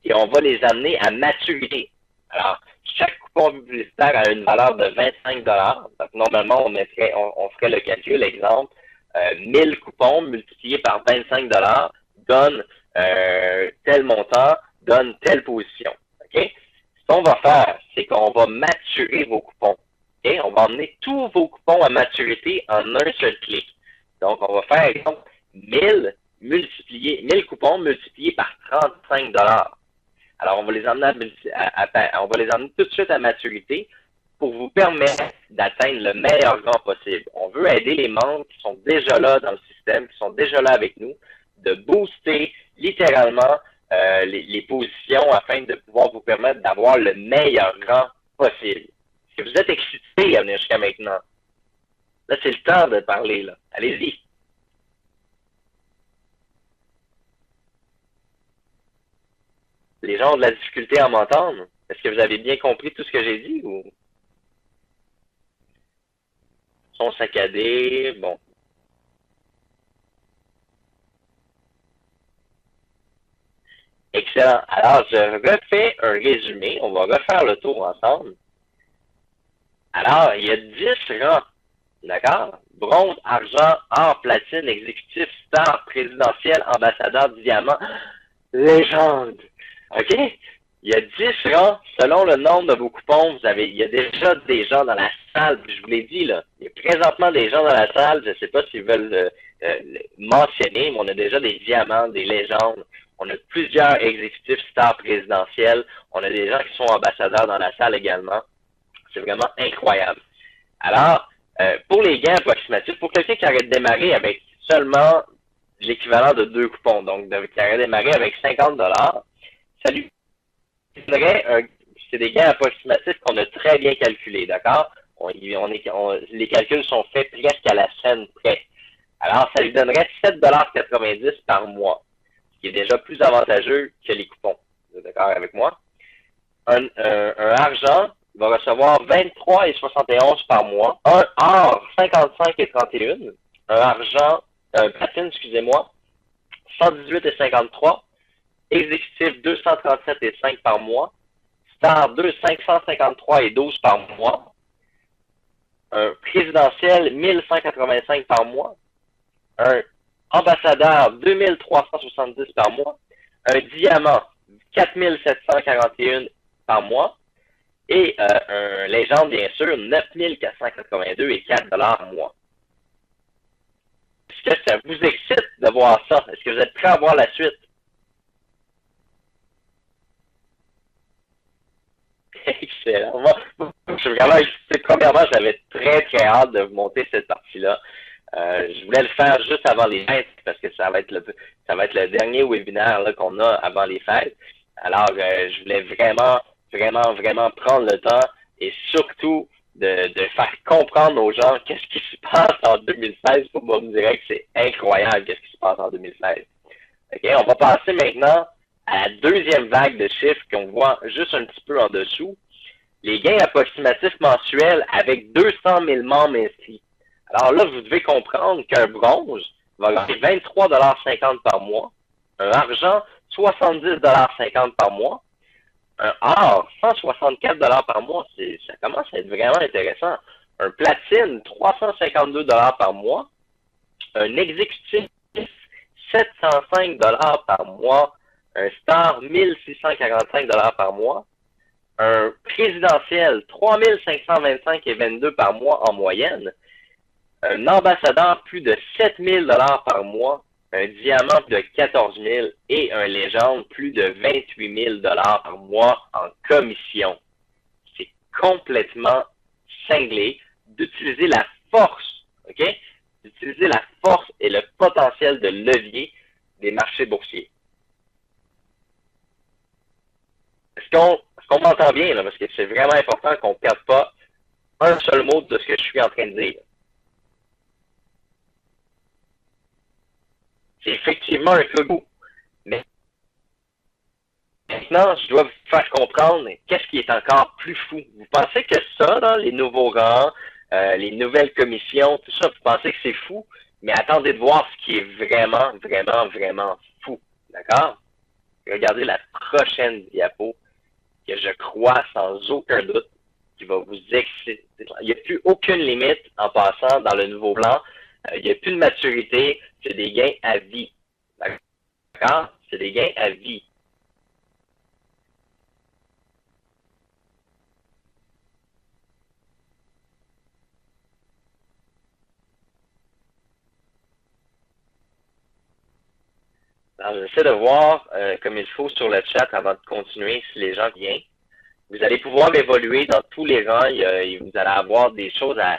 et on va les amener à maturité. Alors, chaque coupon publicitaire a une valeur de 25 Donc, normalement, on ferait le calcul, exemple, 1000 coupons multipliés par 25 donne tel montant, donne telle position. OK? Ce qu'on va faire, c'est qu'on va maturer vos coupons. Okay? On va emmener tous vos coupons à maturité en un seul clic. Donc, on va faire, exemple, 1000 coupons multipliés par 35 Alors, on va les emmener on va les emmener tout de suite à maturité pour vous permettre d'atteindre le meilleur rang possible. On veut aider les membres qui sont déjà là dans le système, qui sont déjà là avec nous, de booster littéralement les positions afin de pouvoir vous permettre d'avoir le meilleur rang possible. Est-ce que vous êtes excités à venir jusqu'à maintenant? Là, c'est le temps de parler, là. Allez-y. Les gens ont de la difficulté à m'entendre. Est-ce que vous avez bien compris tout ce que j'ai dit ou sont saccadés? Bon. Excellent. Alors, je refais un résumé. On va refaire le tour ensemble. Alors, il y a 10 rangs. D'accord? Bronze, argent, or, platine, exécutif, star, présidentiel, ambassadeur, diamant, légende. OK? Il y a 10 rangs selon le nombre de vos coupons. Il y a déjà des gens dans la salle. Je vous l'ai dit, là. Il y a présentement des gens dans la salle. Je ne sais pas s'ils veulent mentionner, mais on a déjà des diamants, des légendes. On a plusieurs exécutifs stars présidentiels. On a des gens qui sont ambassadeurs dans la salle également. C'est vraiment incroyable. Alors, pour les gains approximatifs, pour quelqu'un qui aurait démarré avec seulement l'équivalent de 2 coupons, donc qui aurait démarré avec 50 ça lui donnerait c'est des gains approximatifs qu'on a très bien calculés, d'accord? Les calculs sont faits presque à la scène près. Alors, ça lui donnerait 7,90 par mois. Ce qui est déjà plus avantageux que les coupons. Vous êtes d'accord avec moi? Un argent va recevoir 23,71 par mois. Un or, 55 et 31. Un platine, excusez-moi, 118,53. Exécutif, 237,5 par mois. Star 2, 553,12 par mois. Un présidentiel, 1185 par mois. Un ambassadeur, 2370 par mois. Un diamant, 4741 par mois. Et un légende, bien sûr, 9482 et 4 par mois. Est-ce que ça vous excite de voir ça? Est-ce que vous êtes prêts à voir la suite? Excellent. Moi, je suis vraiment excité. Premièrement, j'avais très, très hâte de vous monter cette partie-là. Je voulais le faire juste avant les fêtes parce que ça va être le dernier webinaire qu'on a avant les fêtes. Alors, je voulais vraiment prendre le temps et surtout de faire comprendre aux gens qu'est-ce qui se passe en 2016. Pour moi, me dirait que c'est incroyable qu'est-ce qui se passe en 2016. OK, on va passer maintenant à la deuxième vague de chiffres qu'on voit juste un petit peu en dessous. Les gains approximatifs mensuels avec 200 000 membres inscrits. Alors là, vous devez comprendre qu'un bronze va gagner 23,50 par mois, un argent, 70,50 par mois, un or, 164 par mois, ça commence à être vraiment intéressant. Un platine, 352 par mois, un exécutif, 705 par mois, un star, 1645 par mois, un présidentiel, 3525 et 22 par mois en moyenne, un ambassadeur, plus de 7000 par mois, un diamant, plus de 14 000 et un légende, plus de 28 000 par mois en commission. C'est complètement cinglé d'utiliser la force, OK? D'utiliser la force et le potentiel de levier des marchés boursiers. Est-ce qu'on m'entend bien, là? Parce que c'est vraiment important qu'on ne perde pas un seul mot de ce que je suis en train de dire. C'est effectivement un peu beau. Mais maintenant, je dois vous faire comprendre qu'est-ce qui est encore plus fou. Vous pensez que ça, là, les nouveaux rangs, les nouvelles commissions, tout ça, vous pensez que c'est fou, mais attendez de voir ce qui est vraiment fou. D'accord? Regardez la prochaine diapo que je crois sans aucun doute qui va vous exciter. Il n'y a plus aucune limite en passant dans le nouveau plan. Il n'y a plus de maturité. C'est des gains à vie. D'accord? C'est des gains à vie. Alors, j'essaie de voir comme il faut sur le chat avant de continuer si les gens viennent. Vous allez pouvoir évoluer dans tous les rangs. Vous allez avoir des choses à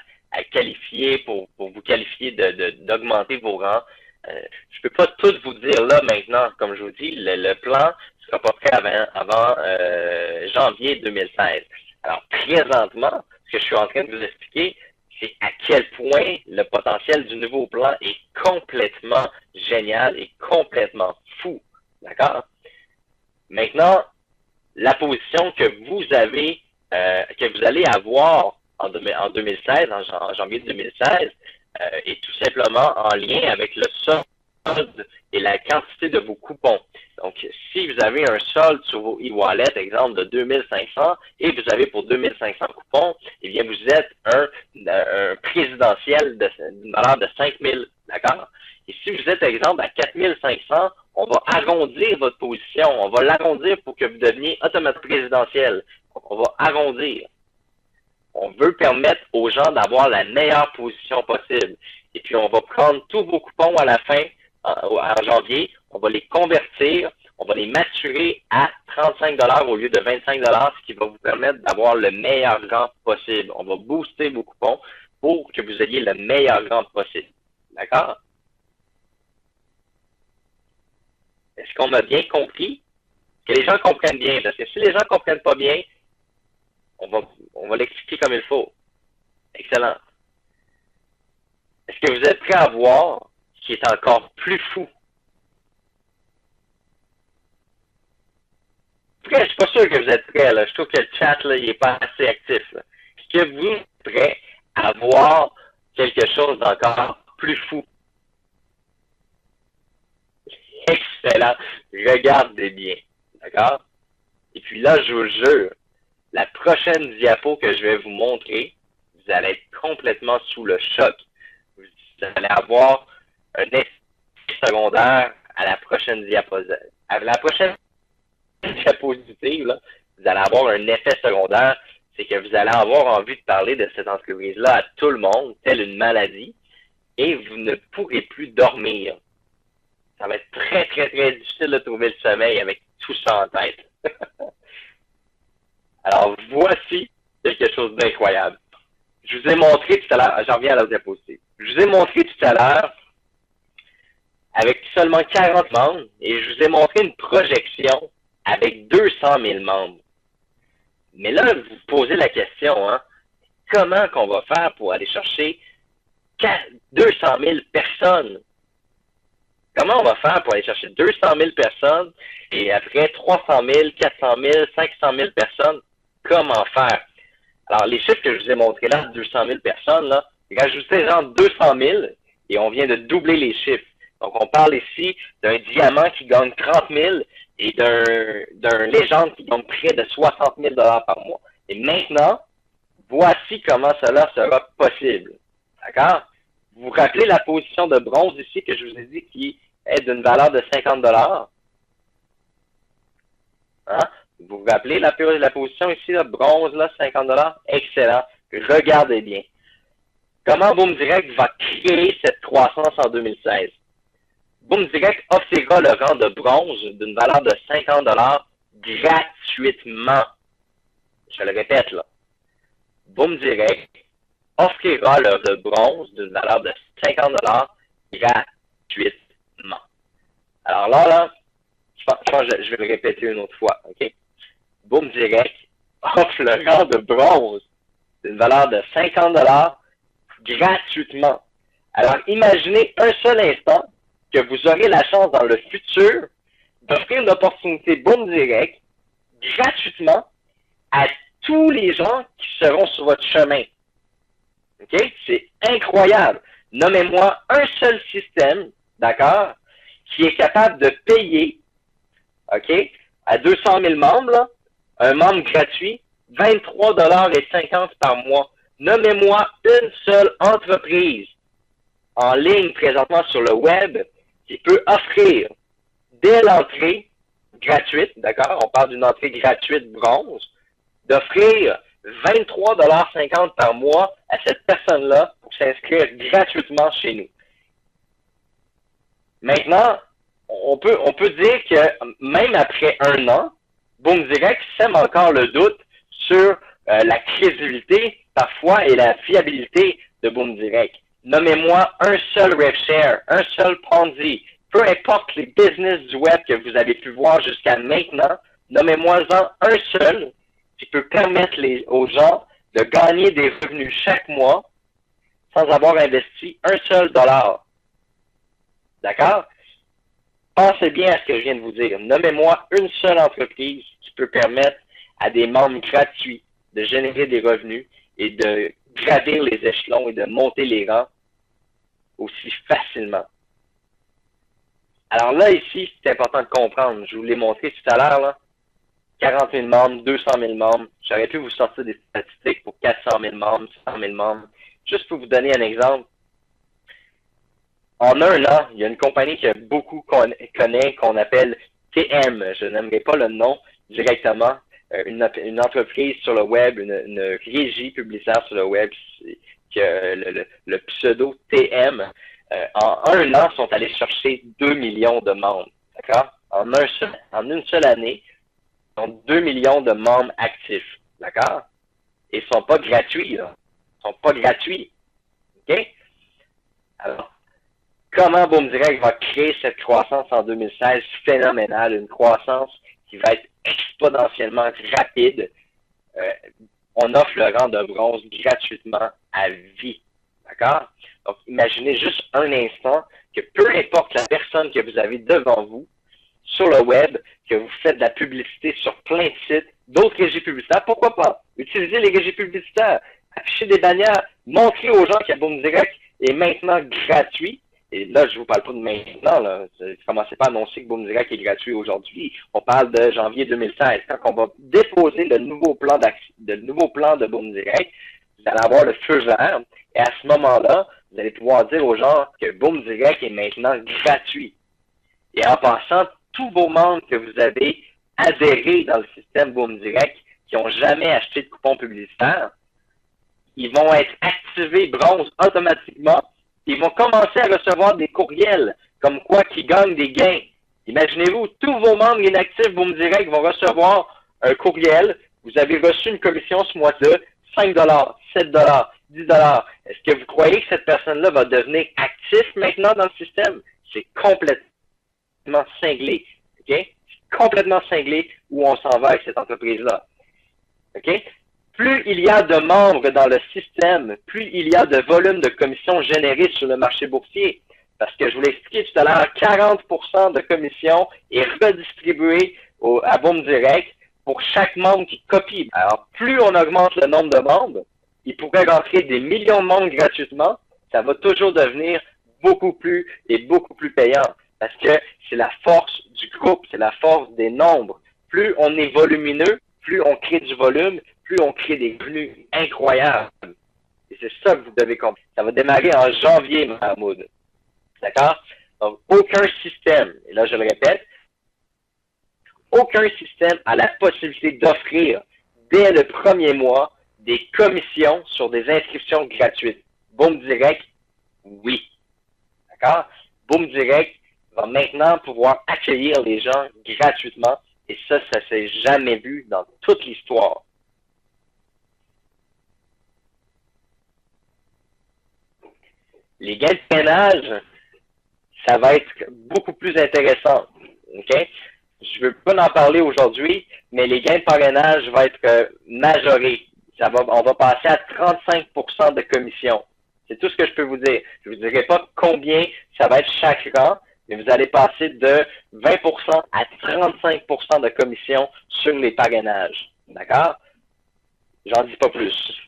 qualifier pour vous qualifier d'augmenter vos rangs. Je peux pas tout vous dire là maintenant. Comme je vous dis, le plan ne sera pas prêt avant janvier 2016. Alors, présentement, ce que je suis en train de vous expliquer, c'est à quel point le potentiel du nouveau plan est complètement génial et complètement fou. D'accord? Maintenant, la position que vous avez, que vous allez avoir en 2016, en janvier 2016, est tout simplement en lien avec le solde et la quantité de vos coupons. Donc, si vous avez un solde sur vos e-wallets, exemple, de 2500 et vous avez pour 2500 coupons, eh bien, vous êtes un présidentiel d'une valeur de 5000, d'accord? Et si vous êtes, exemple, à 4500, on va arrondir votre position. On va l'arrondir pour que vous deveniez automatiquement présidentiel. Donc, on va arrondir. On veut permettre aux gens d'avoir la meilleure position possible. Et puis, on va prendre tous vos coupons à la fin, en janvier, on va les convertir, on va les maturer à 35 au lieu de 25 ce qui va vous permettre d'avoir le meilleur rang possible. On va booster vos coupons pour que vous ayez le meilleur rang possible. D'accord? Est-ce qu'on a bien compris? Que les gens comprennent bien. Parce que si les gens ne comprennent pas bien, on va l'expliquer comme il faut. Excellent. Est-ce que vous êtes prêts à voir ce qui est encore plus fou? suis pas sûr que vous êtes prêts, là. Je trouve que le chat, là, il est pas assez actif, là. Est-ce que vous êtes prêts à voir quelque chose d'encore plus fou? Excellent. Regardez bien. D'accord? Et puis là, je vous jure, la prochaine diapo que je vais vous montrer, vous allez être complètement sous le choc. Vous allez avoir un effet secondaire à la prochaine diapositive. À la prochaine diapositive, là, vous allez avoir un effet secondaire, c'est que vous allez avoir envie de parler de cette entreprise-là à tout le monde, telle une maladie, et vous ne pourrez plus dormir. Ça va être très, très, très difficile de trouver le sommeil avec tout ça en tête. Alors, voici quelque chose d'incroyable. Je vous ai montré tout à l'heure, j'en reviens à la diapositive. Je vous ai montré tout à l'heure avec seulement 40 membres et je vous ai montré une projection avec 200 000 membres. Mais là, vous vous posez la question, hein, comment qu'on va faire pour aller chercher 200 000 personnes? Comment on va faire pour aller chercher 200 000 personnes et après 300 000, 400 000, 500 000 personnes? Comment faire? Alors, les chiffres que je vous ai montrés là, 200 000 personnes, là, rajoutez genre 200 000 et on vient de doubler les chiffres. Donc, on parle ici d'un diamant qui gagne 30 000 et d'un légende qui gagne près de 60 000 par mois. Et maintenant, voici comment cela sera possible. D'accord? Vous vous rappelez la position de bronze ici que je vous ai dit qui est d'une valeur de 50 $? Hein? Vous vous rappelez la position ici, là, bronze, là, 50 $? Excellent. Regardez bien. Comment Boom Direct va créer cette croissance en 2016? Boom Direct offrira le rang de bronze d'une valeur de 50 $ gratuitement. Je le répète, là. Boom Direct offrira le rang de bronze d'une valeur de 50 $ gratuitement. Alors là, je pense que je vais le répéter une autre fois, OK? Boom Direct offre le rang de bronze d'une valeur de 50 $ gratuitement. Alors, imaginez un seul instant que vous aurez la chance dans le futur d'offrir une opportunité Boom Direct gratuitement à tous les gens qui seront sur votre chemin. OK? C'est incroyable. Nommez-moi un seul système, d'accord, qui est capable de payer, OK, à 200 000 membres, là, un membre gratuit, 23,50 $ par mois. Nommez-moi une seule entreprise en ligne présentement sur le web qui peut offrir dès l'entrée gratuite, d'accord, on parle d'une entrée gratuite bronze, d'offrir 23,50 $ par mois à cette personne-là pour s'inscrire gratuitement chez nous. Maintenant, on peut dire que même après un an, Boom Direct sème encore le doute sur la crédibilité parfois et la fiabilité de Boom Direct. Nommez-moi un seul RevShare, un seul Ponzi, peu importe les business du web que vous avez pu voir jusqu'à maintenant, nommez-moi-en un seul qui peut permettre aux gens de gagner des revenus chaque mois sans avoir investi un seul dollar. D'accord? Pensez bien à ce que je viens de vous dire. Nommez-moi une seule entreprise qui peut permettre à des membres gratuits de générer des revenus et de gravir les échelons et de monter les rangs aussi facilement. Alors là, ici, c'est important de comprendre. Je vous l'ai montré tout à l'heure, là. 40 000 membres, 200 000 membres. J'aurais pu vous sortir des statistiques pour 400 000 membres, 100 000 membres. Juste pour vous donner un exemple. En un an, il y a une compagnie que beaucoup connaît, qu'on appelle TM. Je n'aimerais pas le nom directement. Une entreprise sur le web, une régie publicitaire sur le web, qui a le pseudo TM. En un an, sont allés chercher 2 millions de membres. D'accord? En une seule année, ils ont 2 millions de membres actifs. D'accord? Et ils ne sont pas gratuits, là. Ils ne sont pas gratuits. OK? Alors, comment Boom Direct va créer cette croissance en 2016 phénoménale, une croissance qui va être exponentiellement rapide? On offre le rang de bronze gratuitement à vie. D'accord? Donc, imaginez juste un instant que peu importe la personne que vous avez devant vous, sur le web, que vous faites de la publicité sur plein de sites, d'autres régies publicitaires, pourquoi pas? Utilisez les régies publicitaires, affichez des bannières, montrez aux gens que Boom Direct est maintenant gratuit. Et là, je vous parle pas de maintenant, là. Commencez pas à annoncer que Boom Direct est gratuit aujourd'hui. On parle de janvier 2016. Quand on va déposer le nouveau plan de Boom Direct, vous allez avoir le feu vert. Et à ce moment-là, vous allez pouvoir dire aux gens que Boom Direct est maintenant gratuit. Et en passant, tous vos membres que vous avez adhérés dans le système Boom Direct, qui n'ont jamais acheté de coupons publicitaires, ils vont être activés bronze automatiquement. Ils vont commencer à recevoir des courriels comme quoi qu'ils gagnent des gains. Imaginez-vous, tous vos membres inactifs Boom Direct vont recevoir un courriel. Vous avez reçu une commission ce mois-là, 5 7 10 Est-ce que vous croyez que cette personne-là va devenir active maintenant dans le système? C'est complètement cinglé. OK? C'est complètement cinglé où on s'en va avec cette entreprise-là. OK? Plus il y a de membres dans le système, plus il y a de volume de commissions générées sur le marché boursier. Parce que je vous l'ai expliqué tout à l'heure, 40% de commissions est redistribué à Boom Direct pour chaque membre qui copie. Alors, plus on augmente le nombre de membres, il pourrait rentrer des millions de membres gratuitement, ça va toujours devenir beaucoup plus payant. Parce que c'est la force du groupe, c'est la force des nombres. Plus on est volumineux, plus on crée du volume, plus on crée des revenus incroyables. Et c'est ça que vous devez comprendre. Ça va démarrer en janvier, Mahmoud. D'accord? Donc, aucun système, et là je le répète, aucun système a la possibilité d'offrir dès le premier mois des commissions sur des inscriptions gratuites. Boom Direct, oui. D'accord? Boom Direct va maintenant pouvoir accueillir les gens gratuitement et ça s'est jamais vu dans toute l'histoire. Les gains de parrainage, ça va être beaucoup plus intéressant. OK? Je ne veux pas en parler aujourd'hui, mais les gains de parrainage vont être majorés. On va passer à 35% de commission. C'est tout ce que je peux vous dire. Je ne vous dirai pas combien ça va être chaque rang, mais vous allez passer de 20% à 35% de commission sur les parrainages. D'accord? J'en dis pas plus.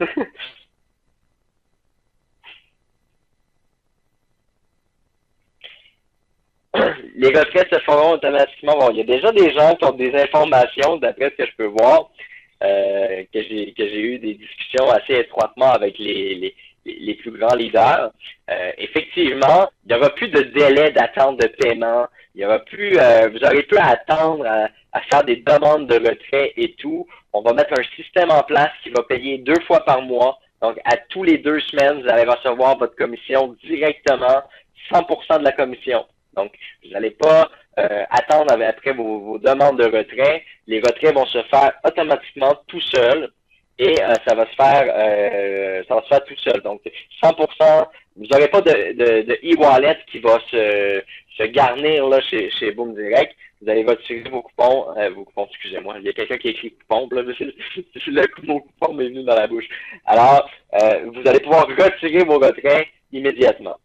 Les retraites se feront automatiquement. Bon, il y a déjà des gens qui ont des informations, d'après ce que je peux voir, que j'ai eu des discussions assez étroitement avec les plus grands leaders. Effectivement, il n'y aura plus de délai d'attente de paiement. Il y aura plus, vous aurez plus à attendre à faire des demandes de retrait et tout. On va mettre un système en place qui va payer 2 fois par mois. Donc, à tous les 2 semaines, vous allez recevoir votre commission directement, 100% de la commission. Donc, vous n'allez pas attendre après vos demandes de retrait. Les retraits vont se faire automatiquement tout seuls et ça va se faire tout seul. Donc, 100%, vous n'aurez pas de e-wallet qui va se garnir là chez Boom Direct. Vous allez retirer vos coupons, excusez-moi, il y a quelqu'un qui écrit coupon, là, mon coupon m'est venu dans la bouche. Alors, vous allez pouvoir retirer vos retraits immédiatement.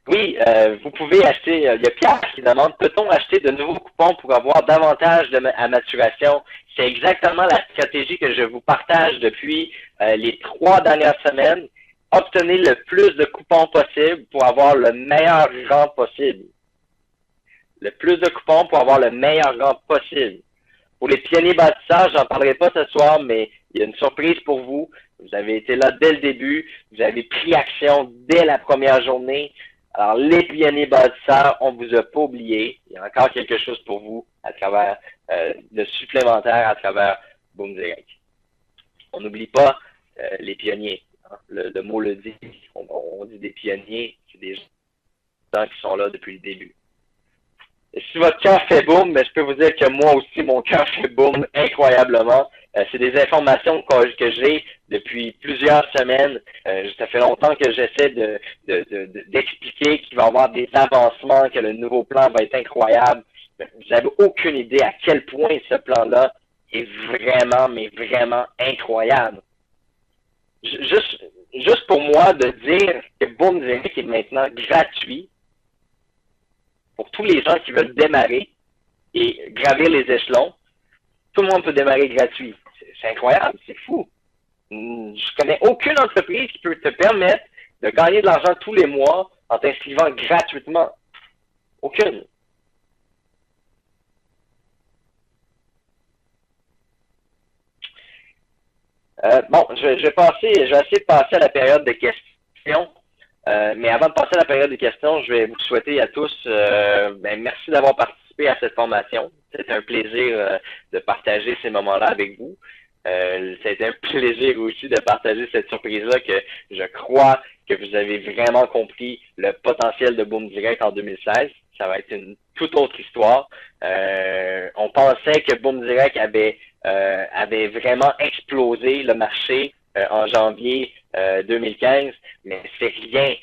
Oui, vous pouvez acheter, il y a Pierre qui demande, peut-on acheter de nouveaux coupons pour avoir davantage à maturation? C'est exactement la stratégie que je vous partage depuis les 3 dernières semaines. Obtenez le plus de coupons possible pour avoir le meilleur rang possible. Le plus de coupons pour avoir le meilleur rang possible. Pour les pionniers bâtisseurs, j'en parlerai pas ce soir, mais il y a une surprise pour vous. Vous avez été là dès le début. Vous avez pris action dès la première journée. Alors, les pionniers bâtisseurs, on vous a pas oublié. Il y a encore quelque chose pour vous à travers de supplémentaire à travers Boom Direct. On n'oublie pas les pionniers. Hein. Le mot le dit. On dit des pionniers, c'est des gens qui sont là depuis le début. Et si votre cœur fait boom, mais je peux vous dire que moi aussi, mon cœur fait boom incroyablement. C'est des informations que j'ai depuis plusieurs semaines. Ça fait longtemps que j'essaie d'expliquer qu'il va y avoir des avancements, que le nouveau plan va être incroyable. Vous n'avez aucune idée à quel point ce plan-là est vraiment, mais vraiment incroyable. Juste pour moi de dire que Boom Direct est maintenant gratuit, pour tous les gens qui veulent démarrer et gravir les échelons. Tout le monde peut démarrer gratuit. C'est incroyable, c'est fou. Je connais aucune entreprise qui peut te permettre de gagner de l'argent tous les mois en t'inscrivant gratuitement. Aucune. Bon, je vais essayer de passer à la période de questions. Mais avant de passer à la période de questions, je vais vous souhaiter à tous merci d'avoir participé à cette formation. C'était un plaisir de partager ces moments-là avec vous. C'était un plaisir aussi de partager cette surprise-là que je crois que vous avez vraiment compris le potentiel de Boom Direct en 2016. Ça va être une toute autre histoire. On pensait que Boom Direct avait vraiment explosé le marché en janvier 2015, mais c'est rien.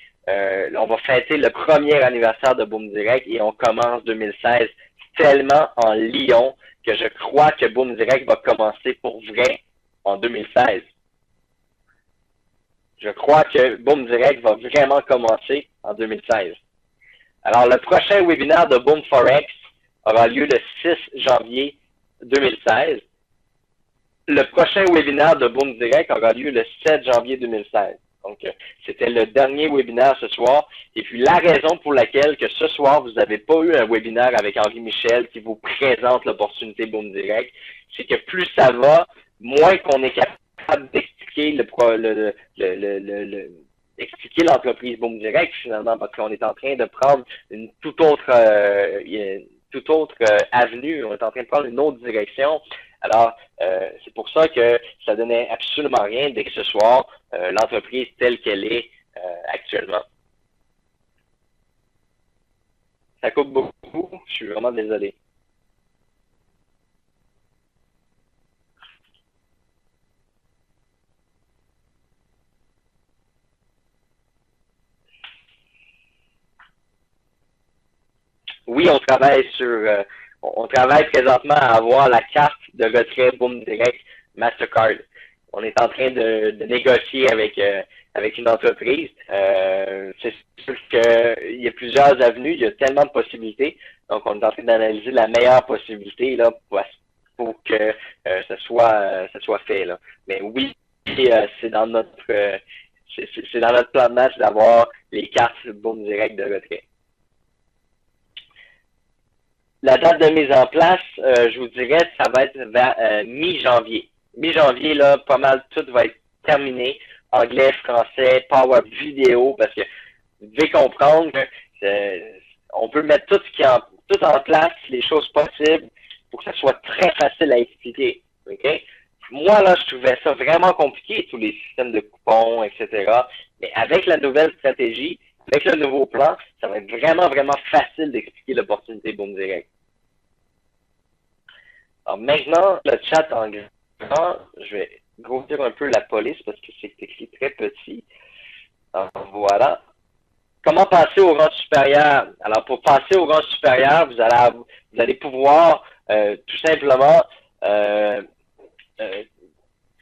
On va fêter le premier anniversaire de Boom Direct et on commence 2016 tellement en Lyon que je crois que Boom Direct va commencer pour vrai en 2016. Je crois que Boom Direct va vraiment commencer en 2016. Alors, le prochain webinaire de Boom Forex aura lieu le 6 janvier 2016. Le prochain webinaire de Boom Direct aura lieu le 7 janvier 2016. Donc, c'était le dernier webinaire ce soir. Et puis, la raison pour laquelle que ce soir, vous n'avez pas eu un webinaire avec Henri Michel qui vous présente l'opportunité Boom Direct, c'est que plus ça va, moins qu'on est capable d'expliquer expliquer l'entreprise Boom Direct finalement, parce qu'on est en train de prendre une toute autre avenue, on est en train de prendre une autre direction. Alors, c'est pour ça que ça donnait absolument rien dès que ce soir, l'entreprise telle qu'elle est actuellement. Ça coupe beaucoup, je suis vraiment désolé. Oui, on travaille présentement à avoir la carte de retrait Boom Direct Mastercard. On est en train de négocier avec une entreprise. C'est sûr qu'il y a plusieurs avenues, il y a tellement de possibilités. Donc, on est en train d'analyser la meilleure possibilité là pour que ça soit fait là. Mais oui, c'est dans notre plan de match d'avoir les cartes Boom Direct de retrait. La date de mise en place, je vous dirais, ça va être vers mi-janvier. Mi-janvier, là, pas mal, tout va être terminé. Anglais, français, Power Vidéo, parce que vous devez comprendre que on peut mettre tout en place, les choses possibles, pour que ça soit très facile à expliquer. Okay? Moi, là, je trouvais ça vraiment compliqué, tous les systèmes de coupons, etc. Mais avec la nouvelle stratégie, avec le nouveau plan, ça va être vraiment, vraiment facile d'expliquer l'opportunité Boom Direct. Alors maintenant, le chat en grand, je vais grossir un peu la police parce que c'est écrit très petit. Alors, voilà. Comment passer au rang supérieur? Alors, pour passer au rang supérieur, vous allez pouvoir tout simplement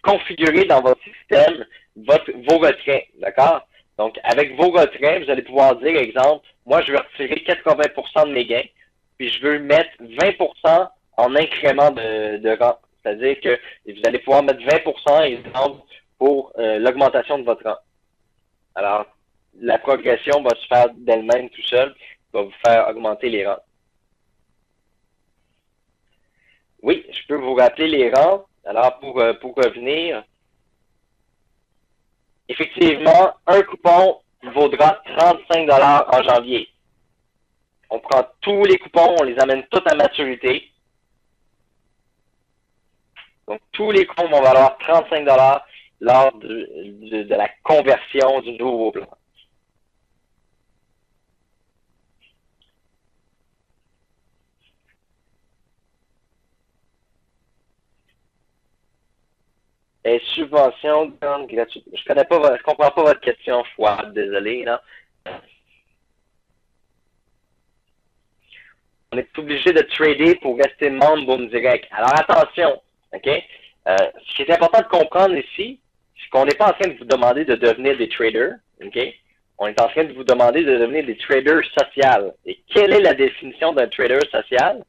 configurer dans votre système vos retraits, d'accord? Donc, avec vos retraits, vous allez pouvoir dire, exemple, moi, je veux retirer 80% de mes gains, puis je veux mettre 20% en incrément de rang. C'est-à-dire que vous allez pouvoir mettre 20%, exemple, pour l'augmentation de votre rang. Alors, la progression va se faire d'elle-même tout seul, va vous faire augmenter les rangs. Oui, je peux vous rappeler les rangs. Alors, pour revenir, effectivement, un coupon vaudra 35 $ en janvier. On prend tous les coupons, on les amène tous à maturité. Donc, tous les coupons vont valoir 35 $ lors de la conversion du nouveau plan. Et subvention gratuite. Je comprends pas votre question, Fouad, désolé, là. On est obligé de trader pour rester membre Boom Direct. Alors attention, OK? Ce qui est important de comprendre ici, c'est qu'on n'est pas en train de vous demander de devenir des traders, OK? on est en train de vous demander de devenir des traders sociaux. Et quelle est la définition d'un trader social?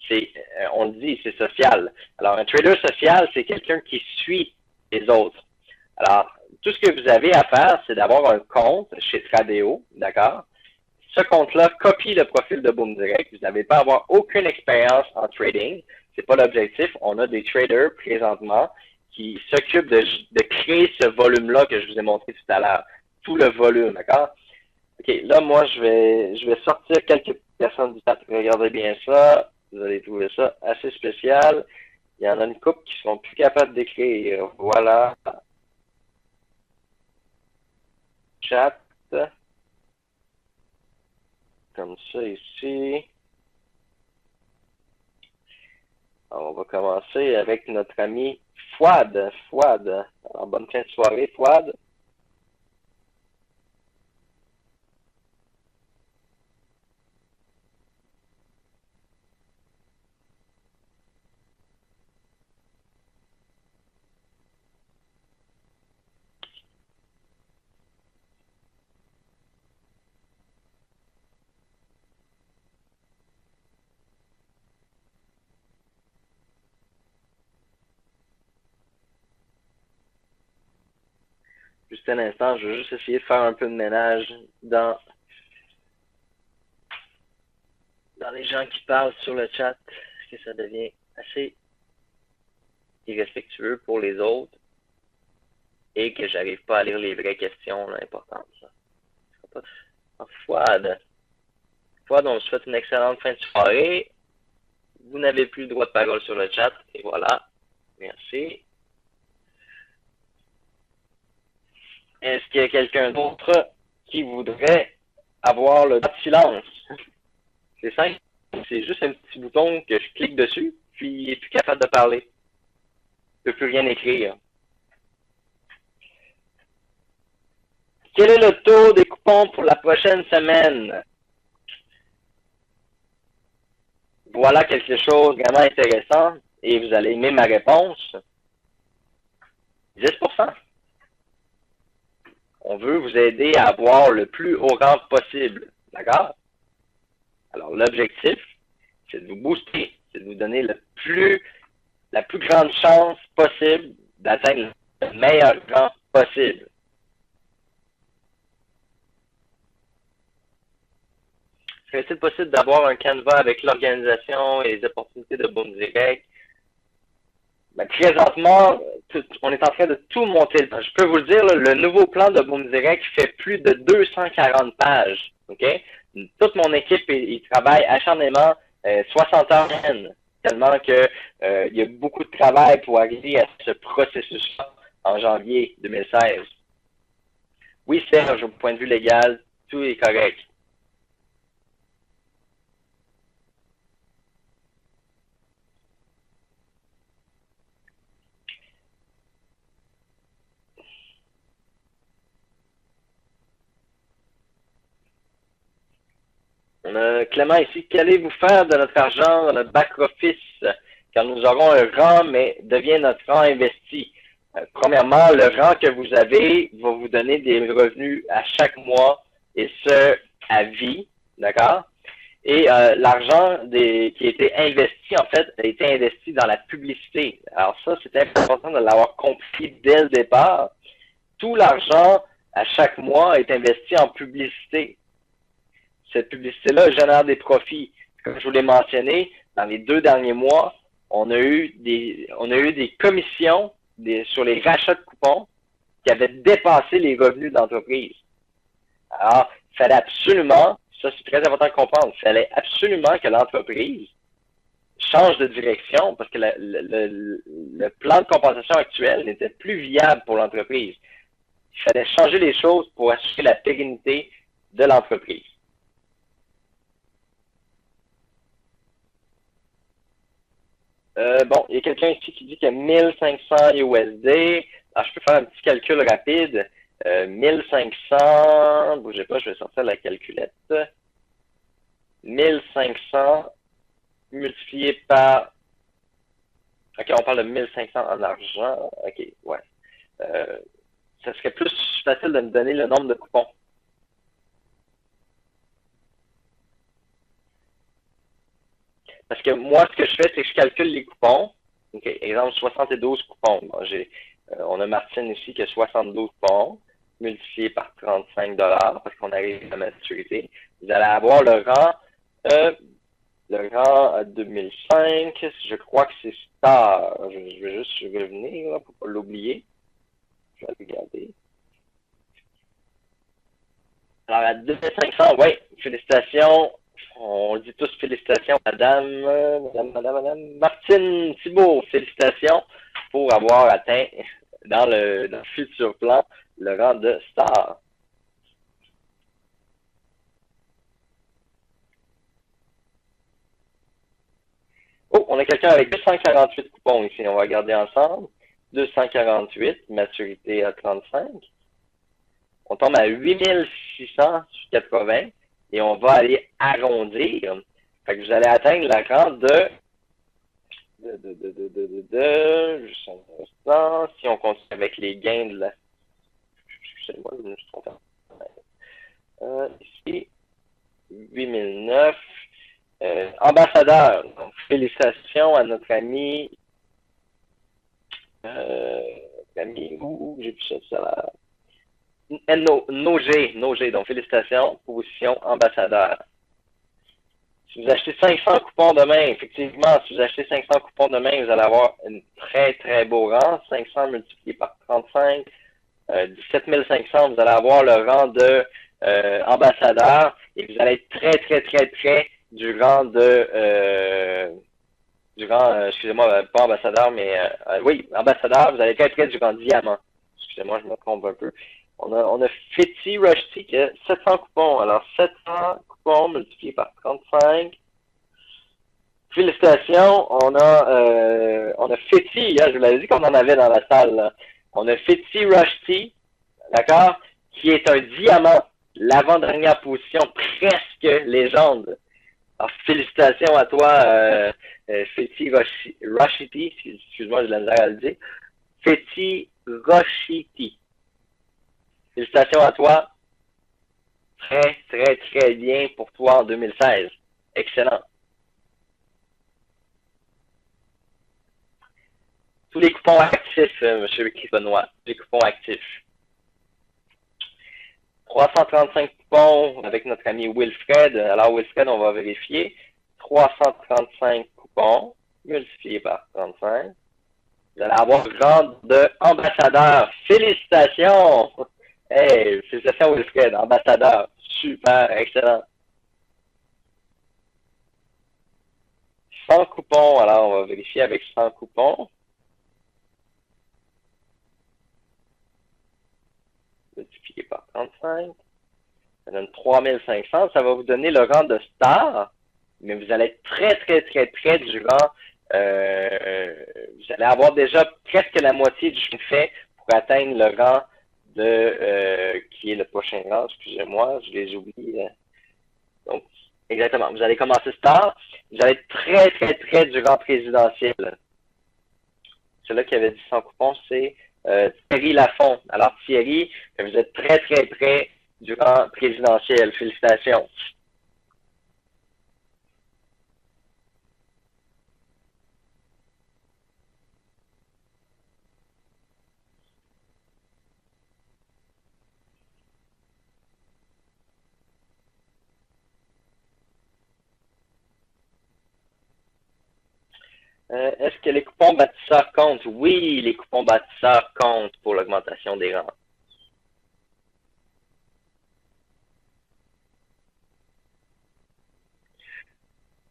C'est, on le dit, c'est social. Alors, un trader social, c'est quelqu'un qui suit les autres. Alors, tout ce que vous avez à faire, c'est d'avoir un compte chez Tradeo, d'accord? Ce compte-là copie le profil de Boom Direct. Vous n'avez pas à avoir aucune expérience en trading. C'est pas l'objectif. On a des traders présentement qui s'occupent de créer ce volume-là que je vous ai montré tout à l'heure. Tout le volume, d'accord? OK, là, moi, je vais sortir quelques personnes du chat. Regardez bien ça. Vous allez trouver ça assez spécial. Il y en a une couple qui sont plus capables d'écrire. Voilà. Chat. Comme ça ici. Alors, on va commencer avec notre ami Fouad. Fouad. Alors, bonne fin de soirée, Fouad. Juste un instant, je vais juste essayer de faire un peu de ménage dans les gens qui parlent sur le chat, parce que ça devient assez irrespectueux pour les autres et que j'arrive pas à lire les vraies questions là, importantes. Fouad. Fouad, on vous souhaite une excellente fin de soirée. Vous n'avez plus le droit de parole sur le chat, et voilà. Merci. Est-ce qu'il y a quelqu'un d'autre qui voudrait avoir le silence? C'est simple. C'est juste un petit bouton que je clique dessus, puis il n'est plus capable de parler. Il ne peut plus rien écrire. Quel est le taux des coupons pour la prochaine semaine? Voilà quelque chose de vraiment intéressant et vous allez aimer ma réponse. 10%. On veut vous aider à avoir le plus haut rang possible. D'accord? Alors, l'objectif, c'est de vous booster, c'est de vous donner la plus grande chance possible d'atteindre le meilleur rang possible. Serait-il possible d'avoir un canevas avec l'organisation et les opportunités de Boom Direct? Ben, présentement, on est en train de tout monter. Je peux vous le dire, le nouveau plan de Boom Direct fait plus de 240 pages. OK? Toute mon équipe il travaille acharnément 60 heures semaine, tellement que il y a beaucoup de travail pour arriver à ce processus-là en janvier 2016. Oui, Serge, au point de vue légal, tout est correct. On a Clément ici. Qu'allez-vous faire de notre argent dans notre back-office quand nous aurons un rang, mais devient notre rang investi? Premièrement, le rang que vous avez va vous donner des revenus à chaque mois et ce, à vie. D'accord? Et l'argent qui a été investi, en fait, a été investi dans la publicité. Alors ça, c'était important de l'avoir compris dès le départ. Tout l'argent à chaque mois est investi en publicité. Cette publicité-là génère des profits. Comme je vous l'ai mentionné, dans les 2 derniers mois, on a eu des commissions sur les rachats de coupons qui avaient dépassé les revenus de l'entreprise. Alors, il fallait absolument, ça c'est très important de comprendre, il fallait absolument que l'entreprise change de direction parce que le plan de compensation actuel n'était plus viable pour l'entreprise. Il fallait changer les choses pour assurer la pérennité de l'entreprise. Bon, il y a quelqu'un ici qui dit qu'il y a 1500 USD. Alors, je peux faire un petit calcul rapide. 1500, bougez pas, je vais sortir la calculette. 1500 multiplié par... OK, on parle de 1500 en argent. OK, ouais. Ça serait plus facile de me donner le nombre de coupons. Parce que moi, ce que je fais, c'est que je calcule les coupons. OK, exemple, 72 coupons. Bon, on a Martine ici qui a 72 coupons, multiplié par 35 parce qu'on arrive à la maturité. Vous allez avoir le rang 2005. Je crois que c'est Star. Je vais juste revenir là, pour pas l'oublier. Je vais regarder. Alors, à 2500, oui, félicitations. On dit tous félicitations, madame Martine Thibault. Félicitations pour avoir atteint dans le futur plan le rang de star. Oh, on a quelqu'un avec 248 coupons ici. On va regarder ensemble. 248, maturité à 35. On tombe à 8680 et on va aller arrondir. Fait que vous allez atteindre la rang juste un instant. Si on continue avec les gains de la. Excusez-moi, je me suis trompé. Ici, 8009. Ambassadeur. Donc, félicitations à notre ami. Où j'ai pu ça là. Nogé. Donc, félicitations. Position ambassadeur. Si vous achetez 500 coupons demain, effectivement, si vous achetez 500 coupons demain, vous allez avoir un très, très beau rang. 500 multiplié par 35, 17 500, vous allez avoir le rang de ambassadeur et vous allez être très, très, très près du rang excusez-moi, pas ambassadeur, mais oui, ambassadeur, vous allez être très près du rang diamant. Excusez-moi, je me trompe un peu. On a Fetty Rushdie qui a 700 coupons. Alors, 700 coupons multipliés par 35. Félicitations. On a Fetty, je vous l'avais dit qu'on en avait dans la salle. Là. On a Fetty Rushdie, d'accord, qui est un diamant. L'avant-dernière position, presque légende. Alors, félicitations à toi, Fetty Rushdie. Excuse-moi, j'ai de la misère à le dire. Fetty Rushdie. Félicitations à toi. Très, très, très bien pour toi en 2016. Excellent. Tous les coupons actifs, M. Benoît. Les coupons actifs. 335 coupons avec notre ami Wilfred. Alors, Wilfred, on va vérifier. 335 coupons multipliés par 35. Vous allez avoir le rang d'ambassadeur. Félicitations! Hey, félicitations Wilfred, ambassadeur. Super, excellent. 100 coupons, alors on va vérifier avec 100 coupons. Multiplié par 35. Ça donne 3500. Ça va vous donner le rang de star, mais vous allez être très, très, très près du rang. Vous allez avoir déjà presque la moitié du chemin fait pour atteindre le rang qui est le prochain rang, excusez-moi, je les oublie. Donc, exactement. Vous allez commencer star. Vous allez être très, très, très du rang présidentiel. Celui-là qui avait dit 100 coupons, c'est Thierry Lafont. Alors, Thierry, vous êtes très, très près du rang présidentiel. Félicitations. Est-ce que les coupons bâtisseurs comptent? Oui, les coupons bâtisseurs comptent pour l'augmentation des rangs.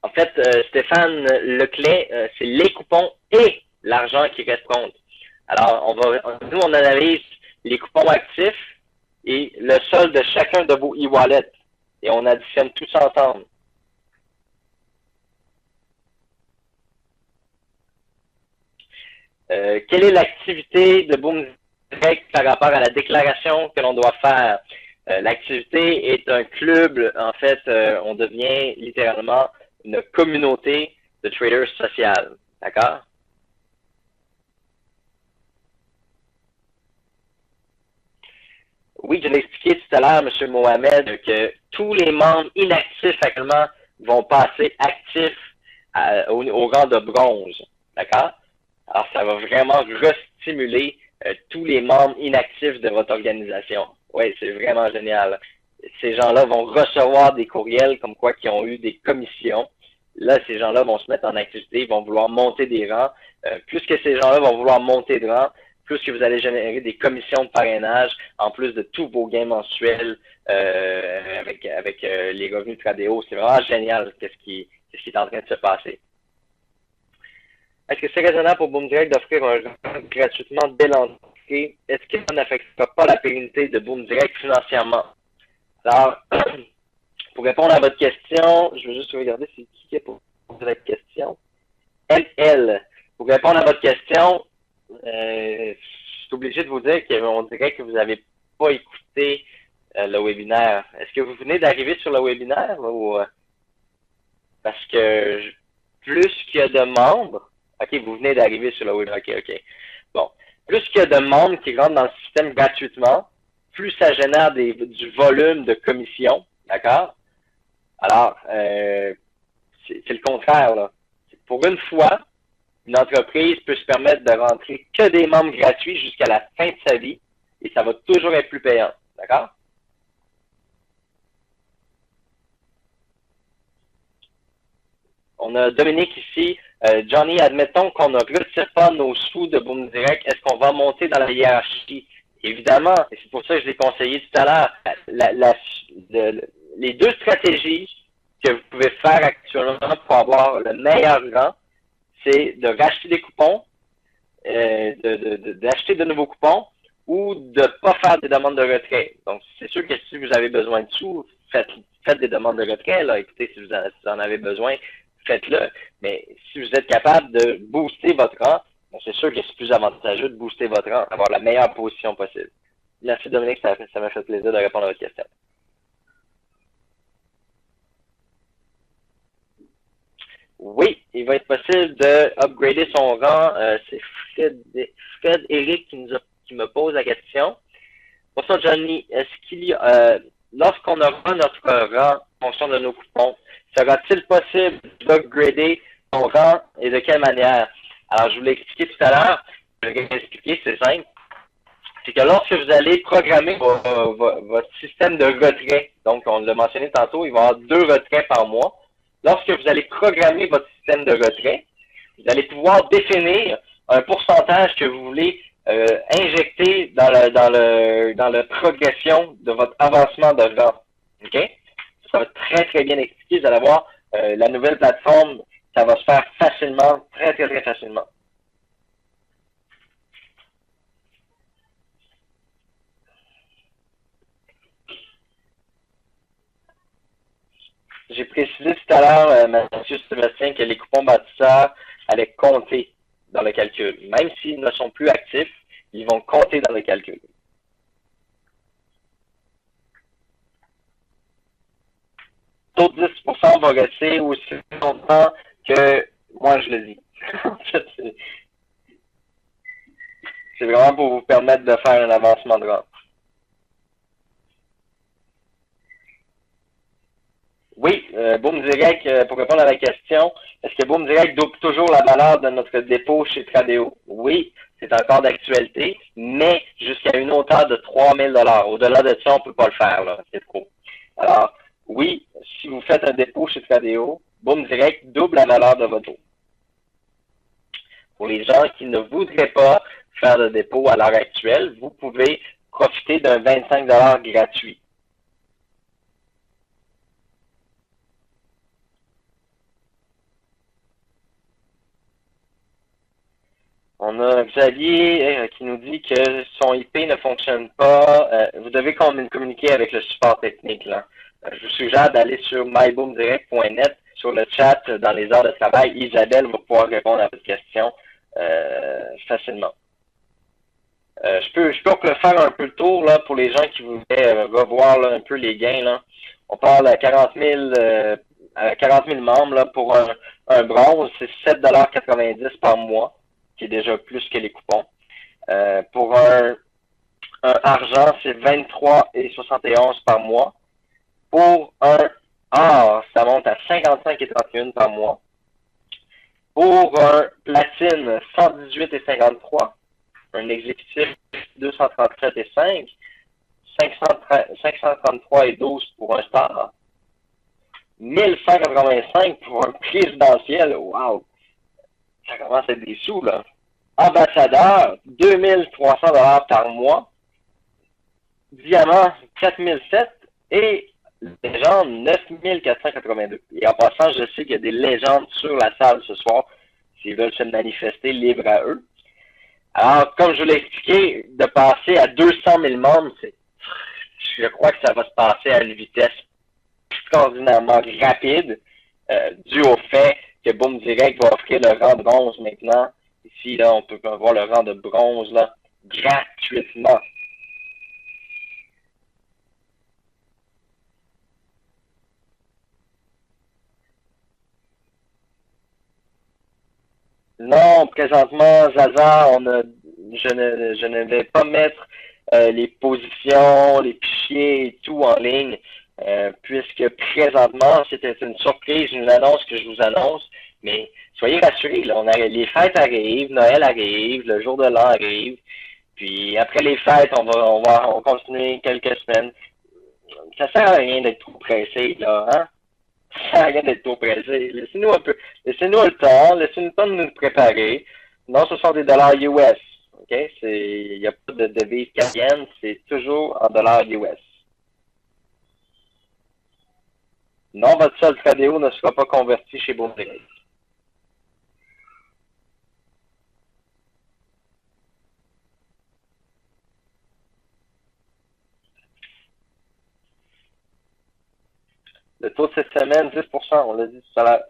En fait, Stéphane Leclerc, c'est les coupons et l'argent qui reste compte. Alors, nous, on analyse les coupons actifs et le solde de chacun de vos e-wallets. Et on additionne tous ensemble. Quelle est l'activité de Boom Direct par rapport à la déclaration que l'on doit faire? L'activité est un club. En fait, on devient littéralement une communauté de traders sociales. D'accord? Oui, je l'ai expliqué tout à l'heure, M. Mohamed, que tous les membres inactifs actuellement vont passer actifs au rang de bronze. D'accord? Alors, ça va vraiment restimuler tous les membres inactifs de votre organisation. Oui, c'est vraiment génial. Ces gens-là vont recevoir des courriels comme quoi qui ont eu des commissions. Là, ces gens-là vont se mettre en activité, ils vont vouloir monter des rangs. Plus que ces gens-là vont vouloir monter de rang, plus que vous allez générer des commissions de parrainage, en plus de tous vos gains mensuels avec les revenus de Tradeo. C'est vraiment génial qu'est-ce qui est en train de se passer. Est-ce que c'est raisonnable pour Boom Direct d'offrir un rang gratuitement dès l'entrée? Est-ce que ça n'affectera pas la pérennité de Boom Direct financièrement? Alors, pour répondre à votre question, je veux juste regarder c'est qui est pour poser la question. LL, pour répondre à votre question, je suis obligé de vous dire qu'on dirait que vous n'avez pas écouté le webinaire. Est-ce que vous venez d'arriver sur le webinaire ou parce que plus qu'il y a de membres, OK, vous venez d'arriver sur le webinaire, OK. Bon, plus qu'il y a de membres qui rentrent dans le système gratuitement, plus ça génère du volume de commissions, d'accord? Alors, c'est le contraire, là. Pour une fois, une entreprise peut se permettre de rentrer que des membres gratuits jusqu'à la fin de sa vie et ça va toujours être plus payant, d'accord? On a Dominique ici. Johnny, admettons qu'on ne retire pas nos sous de Boom Direct. Est-ce qu'on va monter dans la hiérarchie? Évidemment, et c'est pour ça que je l'ai conseillé tout à l'heure. Les deux stratégies que vous pouvez faire actuellement pour avoir le meilleur rang, c'est de racheter des coupons, d'acheter de nouveaux coupons ou de ne pas faire des demandes de retrait. Donc, c'est sûr que si vous avez besoin de sous, faites des demandes de retrait. Là. Écoutez, si vous en avez besoin, faites-le. Mais si vous êtes capable de booster votre rang, c'est sûr que c'est plus avantageux de booster votre rang, avoir la meilleure position possible. Merci Dominique, ça m'a fait plaisir de répondre à votre question. Oui, il va être possible de upgrader son rang. C'est Fred Eric qui me pose la question. Pour ça, Johnny, est-ce qu'il y a, lorsqu'on aura notre rang en fonction de nos coupons, sera-t-il possible d'upgrader son rang et de quelle manière? Alors, je vous l'ai expliqué tout à l'heure. Je vais expliquer, c'est simple. C'est que lorsque vous allez programmer votre système de retrait, donc on l'a mentionné tantôt, il va y avoir 2 retraits par mois. Lorsque vous allez programmer votre système de retrait, vous allez pouvoir définir un pourcentage que vous voulez injecter dans la progression de votre avancement de rang. OK? Ça va être très, très bien expliqué. Vous allez voir, la nouvelle plateforme, ça va se faire facilement, très, très, très facilement. J'ai précisé tout à l'heure, M. Sébastien, que les coupons bâtisseurs allaient compter dans le calcul. Même s'ils ne sont plus actifs, ils vont compter dans le calcul. Taux de 10% va rester aussi longtemps que moi je le dis. C'est vraiment pour vous permettre de faire un avancement de rang. Oui, Boom Direct, pour répondre à la question, est-ce que Boom Direct double toujours la valeur de notre dépôt chez Tradeo? Oui, c'est encore d'actualité, mais jusqu'à une hauteur de 3 000 $. Au-delà de ça, on ne peut pas le faire, là. C'est trop. Alors, oui, si vous faites un dépôt chez Tradeo, Boom Direct double la valeur de votre dépôt. Pour les gens qui ne voudraient pas faire de dépôt à l'heure actuelle, vous pouvez profiter d'un 25 $ gratuit. On a Xavier qui nous dit que son IP ne fonctionne pas. Vous devez communiquer avec le support technique. Là. Je vous suggère d'aller sur myboomdirect.net. Sur le chat, dans les heures de travail, Isabelle va pouvoir répondre à votre question facilement. Je peux faire un peu le tour là, pour les gens qui voudraient revoir là, un peu les gains. Là. On parle à 40 000 membres là, pour un bronze, c'est 7,90 $ par mois, qui est déjà plus que les coupons. Pour un argent, c'est 23,71 $ par mois. Pour un or, ça monte à 55,31 $ par mois. Pour un platine 118,53, un exécutif 237,5, 533,12 pour un star, 1185 pour un présidentiel. Wow! Ça commence à être des sous, là. Ambassadeur, 2300 $ par mois. Diamant, 4007. Et légende, 9482. Et en passant, je sais qu'il y a des légendes sur la salle ce soir. S'ils veulent se manifester, libre à eux. Alors, comme je vous l'ai expliqué, de passer à 200 000 membres, je crois que ça va se passer à une vitesse extraordinairement rapide, dû au fait que Boom Direct va offrir le rang de bronze maintenant. Ici, là, on peut avoir le rang de bronze, là, gratuitement. Non, présentement, Zaza, je ne vais pas mettre les positions, les fichiers et tout en ligne, puisque présentement, c'était une surprise, une annonce que je vous annonce, mais soyez rassurés, là, les fêtes arrivent, Noël arrive, le jour de l'an arrive, puis après les fêtes, on va continuer quelques semaines. Ça sert à rien d'être trop pressé, là, hein? Ça sert à rien d'être trop pressé. Laissez-nous un peu, laissez-nous le temps, laissez-nous le temps de nous préparer. Non, ce sont des dollars US. OK? Il n'y a pas de devise canadienne, c'est toujours en dollars US. Non, votre seul Tradeo ne sera pas converti chez Bourdieu. Le taux de cette semaine, 10%, on l'a dit tout à l'heure.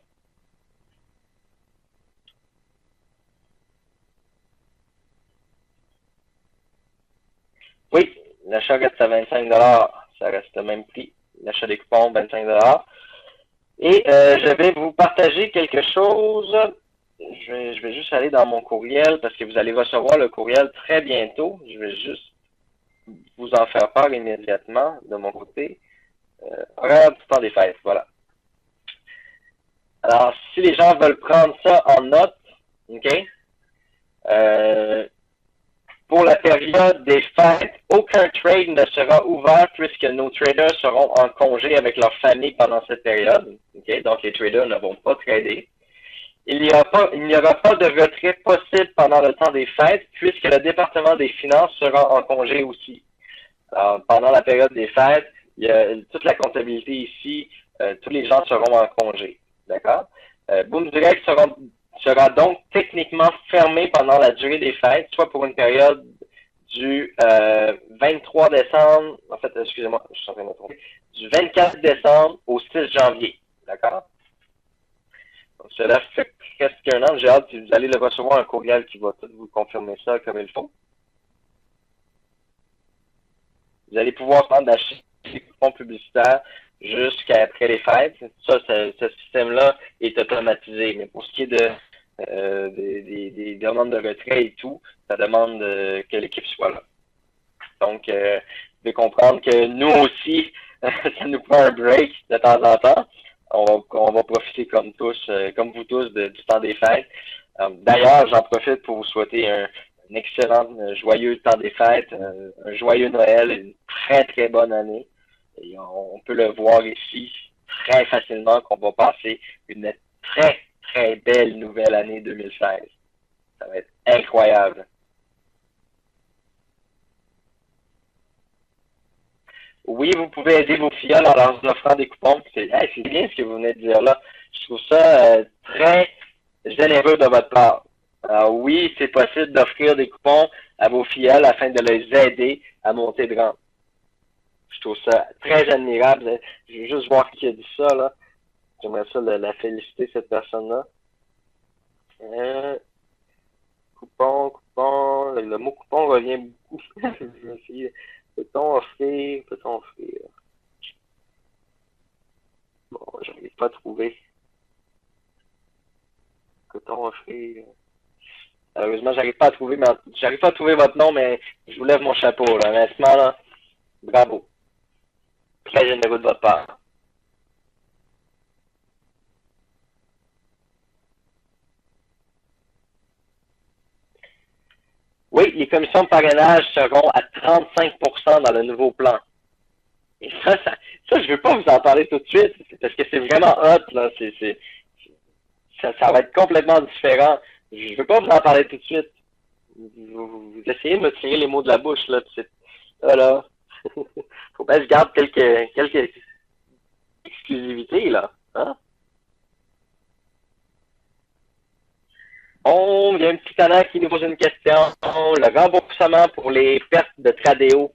Oui, l'achat reste à 25 $. Ça reste le même prix. L'achat des coupons, 25 $. Et je vais vous partager quelque chose. Je vais juste aller dans mon courriel parce que vous allez recevoir le courriel très bientôt. Je vais juste vous en faire part immédiatement de mon côté. Horaire du temps des fêtes, voilà. Alors, si les gens veulent prendre ça en note, OK? Euh, pour la période des fêtes, aucun trade ne sera ouvert puisque nos traders seront en congé avec leur famille pendant cette période. OK? Donc, les traders ne vont pas trader. Il n'y aura pas de retrait possible pendant le temps des fêtes puisque le département des finances sera en congé aussi. Alors, pendant la période des fêtes, il y a toute la comptabilité ici, tous les gens seront en congé. D'accord? Boom Direct sera donc techniquement fermé pendant la durée des fêtes, soit pour une période du 23 décembre, en fait, excusez-moi, je suis en train de me tromper, du 24 décembre au 6 janvier. D'accord? Donc, cela fait presque un an. J'ai hâte que vous allez le recevoir un courriel qui va tout vous confirmer ça comme il faut. Vous allez pouvoir prendre d'acheter des coupons publicitaires jusqu'à après les fêtes. Ça, ce système-là est automatisé. Mais pour ce qui est des demandes de retrait et tout, ça demande que l'équipe soit là. Donc, vous devez comprendre que nous aussi, ça nous prend un break de temps en temps. On va profiter comme comme vous tous, du temps des fêtes. D'ailleurs, j'en profite pour vous souhaiter un excellent, joyeux temps des fêtes, un joyeux Noël, une très très bonne année. Et on peut le voir ici très facilement qu'on va passer une très très belle nouvelle année 2016. Ça va être incroyable. Oui, vous pouvez aider vos filles en leur offrant des coupons. C'est bien ce que vous venez de dire là. Je trouve ça très généreux de votre part. Alors oui, c'est possible d'offrir des coupons à vos filleuls afin de les aider à monter de rang. Je trouve ça très admirable. Je veux juste voir qui a dit ça, là. J'aimerais ça la féliciter, cette personne-là. Euh, coupon, le mot coupon revient beaucoup. Peut-on offrir? Bon, j'arrive pas à trouver. Peut-on offrir? Malheureusement, j'arrive pas à trouver votre nom, mais je vous lève mon chapeau, là. Honnêtement, là, bravo. Très généreux de votre part. Oui, les commissions de parrainage seront à 35% dans le nouveau plan. Et ça, je veux pas vous en parler tout de suite, parce que c'est vraiment hot, là. Ça va être complètement différent. Je veux pas vous en parler tout de suite. Vous essayez de me tirer les mots de la bouche, là. Là. Faut bien que je garde quelques exclusivités, là. Hein? Il y a un petit canard qui nous pose une question. Le remboursement pour les pertes de Tradeo.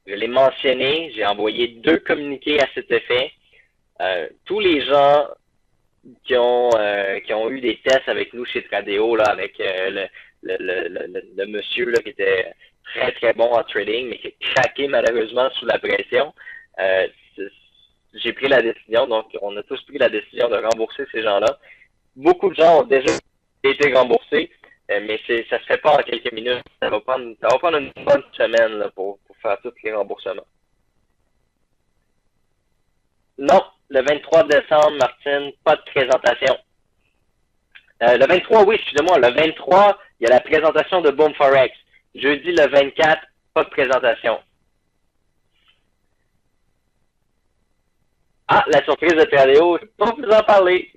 Je l'ai mentionné. J'ai envoyé 2 communiqués à cet effet. Tous les gens qui ont eu des tests avec nous chez Tradeo, là, avec le monsieur là, qui était très très bon en trading, mais qui a craqué malheureusement sous la pression. J'ai pris la décision, donc on a tous pris la décision de rembourser ces gens-là. Beaucoup de gens ont déjà été remboursés, mais ça se fait pas en quelques minutes. Ça va prendre une bonne semaine là, pour faire tous les remboursements. Non, le 23 décembre, Martine, pas de présentation. Le 23, oui, excusez-moi, le 23, il y a la présentation de Boom Forex. Jeudi, le 24, pas de présentation. Ah, la surprise de Tradeo, je ne peux pas vous en parler.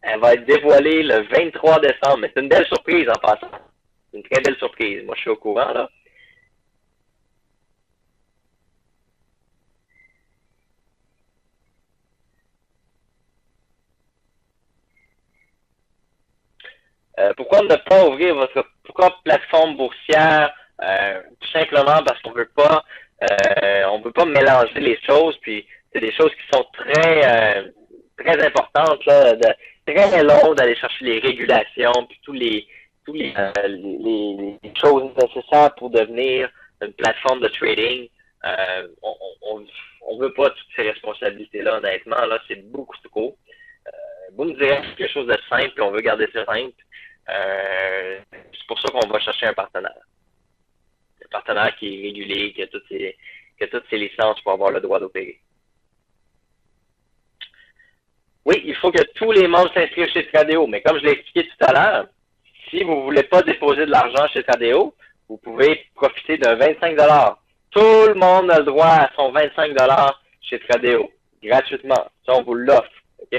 Elle va être dévoilée le 23 décembre, mais c'est une belle surprise en passant. C'est une très belle surprise. Moi, je suis au courant, là. Pourquoi ne pas ouvrir votre propre plateforme boursière? Tout simplement parce qu'on on veut pas mélanger les choses, puis c'est des choses qui sont très importantes, là, très longues d'aller chercher les régulations, puis les choses nécessaires pour devenir une plateforme de trading. On veut pas toutes ces responsabilités-là, honnêtement, là, c'est beaucoup trop. Vous me direz quelque chose de simple, puis on veut garder ça simple. C'est pour ça qu'on va chercher un partenaire. Un partenaire qui est régulé, qui a toutes ses licences pour avoir le droit d'opérer. Oui, il faut que tous les membres s'inscrivent chez Tradeo, mais comme je l'ai expliqué tout à l'heure, si vous ne voulez pas déposer de l'argent chez Tradeo, vous pouvez profiter d'un 25 $. Tout le monde a le droit à son 25 $ chez Tradeo, gratuitement. Ça, on vous l'offre, OK?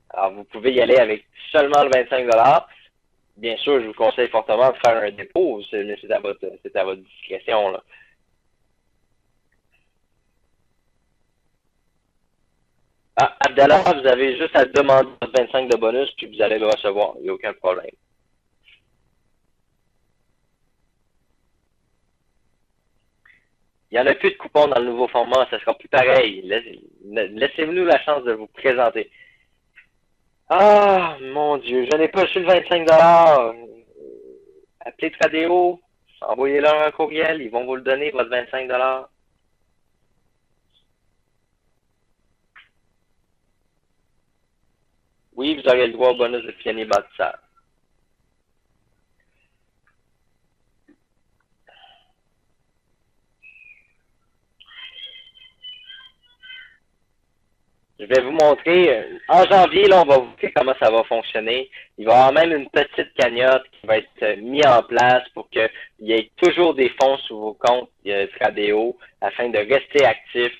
Alors, vous pouvez y aller avec seulement le 25 $. Bien sûr, je vous conseille fortement de faire un dépôt, mais c'est à votre discrétion, là. Ah, Abdallah, vous avez juste à demander votre 25 de bonus, puis vous allez le recevoir. Il n'y a aucun problème. Il n'y en a plus de coupons dans le nouveau format, ça sera plus pareil. Laissez-nous la chance de vous présenter. Ah, mon Dieu, je n'ai pas reçu le 25 $. Appelez Tradeo, envoyez-leur un courriel, ils vont vous le donner, votre 25 $. Oui, vous aurez le droit au bonus de Fiani bâtisseur. Je vais vous montrer, en janvier, là, on va vous montrer comment ça va fonctionner. Il va y avoir même une petite cagnotte qui va être mise en place pour qu'il y ait toujours des fonds sur vos comptes Tradeo afin de rester actif.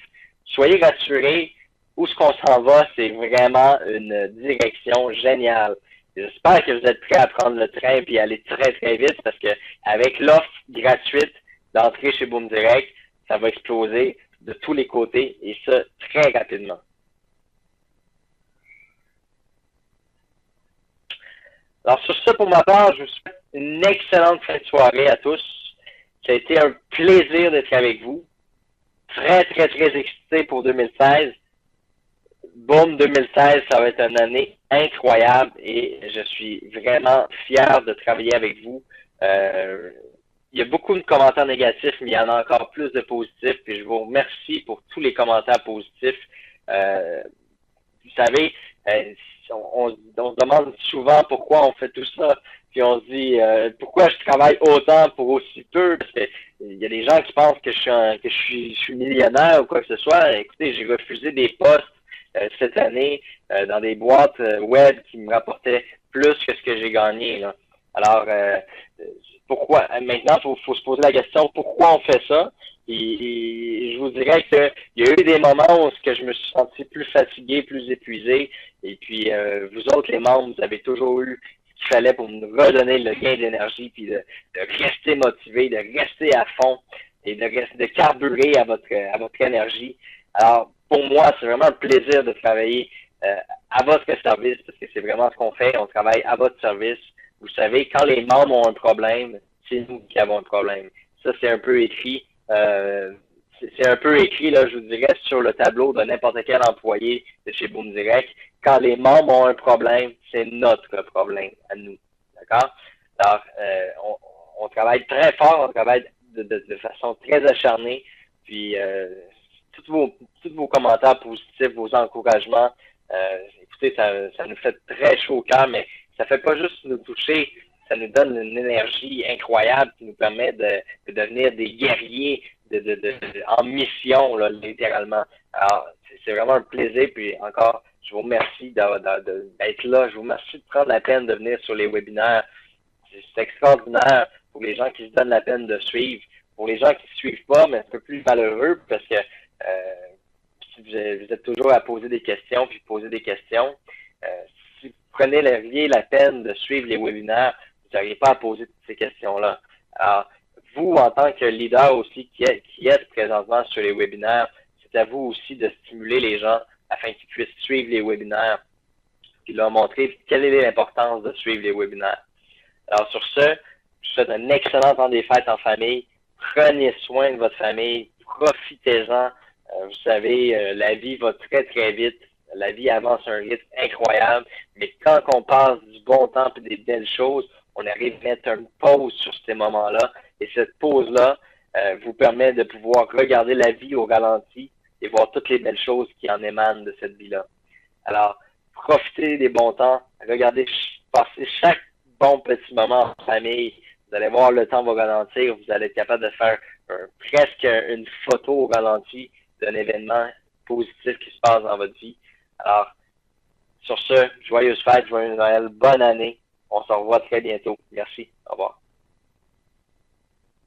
Soyez rassurés, où ce qu'on s'en va, c'est vraiment une direction géniale. J'espère que vous êtes prêts à prendre le train et aller très très vite parce que avec l'offre gratuite d'entrer chez Boom Direct, ça va exploser de tous les côtés et ça très rapidement. Alors, sur ça, pour ma part, je vous souhaite une excellente fin de soirée à tous. Ça a été un plaisir d'être avec vous. Très, très, très excité pour 2016. Boom 2016, ça va être une année incroyable et je suis vraiment fier de travailler avec vous. Il y a beaucoup de commentaires négatifs, mais il y en a encore plus de positifs. Et je vous remercie pour tous les commentaires positifs. Vous savez, on se demande souvent pourquoi on fait tout ça. Puis on se dit pourquoi je travaille autant pour aussi peu. Parce que il y a des gens qui pensent que je suis millionnaire ou quoi que ce soit. Écoutez, j'ai refusé des postes cette année dans des boîtes web qui me rapportaient plus que ce que j'ai gagné. Là. Alors, pourquoi? Maintenant, faut se poser la question, pourquoi on fait ça? Et je vous dirais qu'il y a eu des moments où je me suis senti plus fatigué, plus épuisé. Et puis, vous autres, les membres, vous avez toujours eu ce qu'il fallait pour nous redonner le gain d'énergie, puis de rester motivé, de rester à fond et de carburer à votre énergie. Alors, pour moi, c'est vraiment un plaisir de travailler à votre service, parce que c'est vraiment ce qu'on fait. On travaille à votre service. Vous savez, quand les membres ont un problème, c'est nous qui avons un problème. Ça, c'est un peu écrit. C'est un peu écrit, là, je vous dirais, sur le tableau de n'importe quel employé de chez Boom Direct. Quand les membres ont un problème, c'est notre problème à nous. D'accord? Alors, on travaille très fort, on travaille de façon très acharnée. Puis, tous vos commentaires positifs, vos encouragements, écoutez, ça nous fait très chaud au cœur, mais ça fait pas juste nous toucher, ça nous donne une énergie incroyable qui nous permet de devenir des guerriers en mission, là, littéralement. Alors, c'est vraiment un plaisir, puis encore, je vous remercie d'être là, je vous remercie de prendre la peine de venir sur les webinaires. C'est extraordinaire pour les gens qui se donnent la peine de suivre. Pour les gens qui ne suivent pas, mais un peu plus malheureux, parce que vous êtes toujours à poser des questions, puis poser des questions. Si vous prenez la peine de suivre les webinaires, vous n'auriez pas à poser toutes ces questions-là. Alors, vous, en tant que leader aussi qui êtes présentement sur les webinaires, c'est à vous aussi de stimuler les gens afin qu'ils puissent suivre les webinaires, puis leur montrer quelle est l'importance de suivre les webinaires. Alors, sur ce, je vous souhaite un excellent temps des fêtes en famille. Prenez soin de votre famille. Profitez-en. Vous savez, la vie va très, très vite. La vie avance à un rythme incroyable. Mais quand on passe du bon temps et des belles choses, on arrive à mettre une pause sur ces moments-là. Et cette pause-là vous permet de pouvoir regarder la vie au ralenti et voir toutes les belles choses qui en émanent de cette vie-là. Alors, profitez des bons temps. Regardez, passez chaque bon petit moment en famille. Vous allez voir le temps va ralentir. Vous allez être capable de faire presque une photo au ralenti d'un événement positif qui se passe dans votre vie. Alors, sur ce, joyeuse fête, joyeux Noël, bonne année. On se revoit très bientôt. Merci. Au revoir.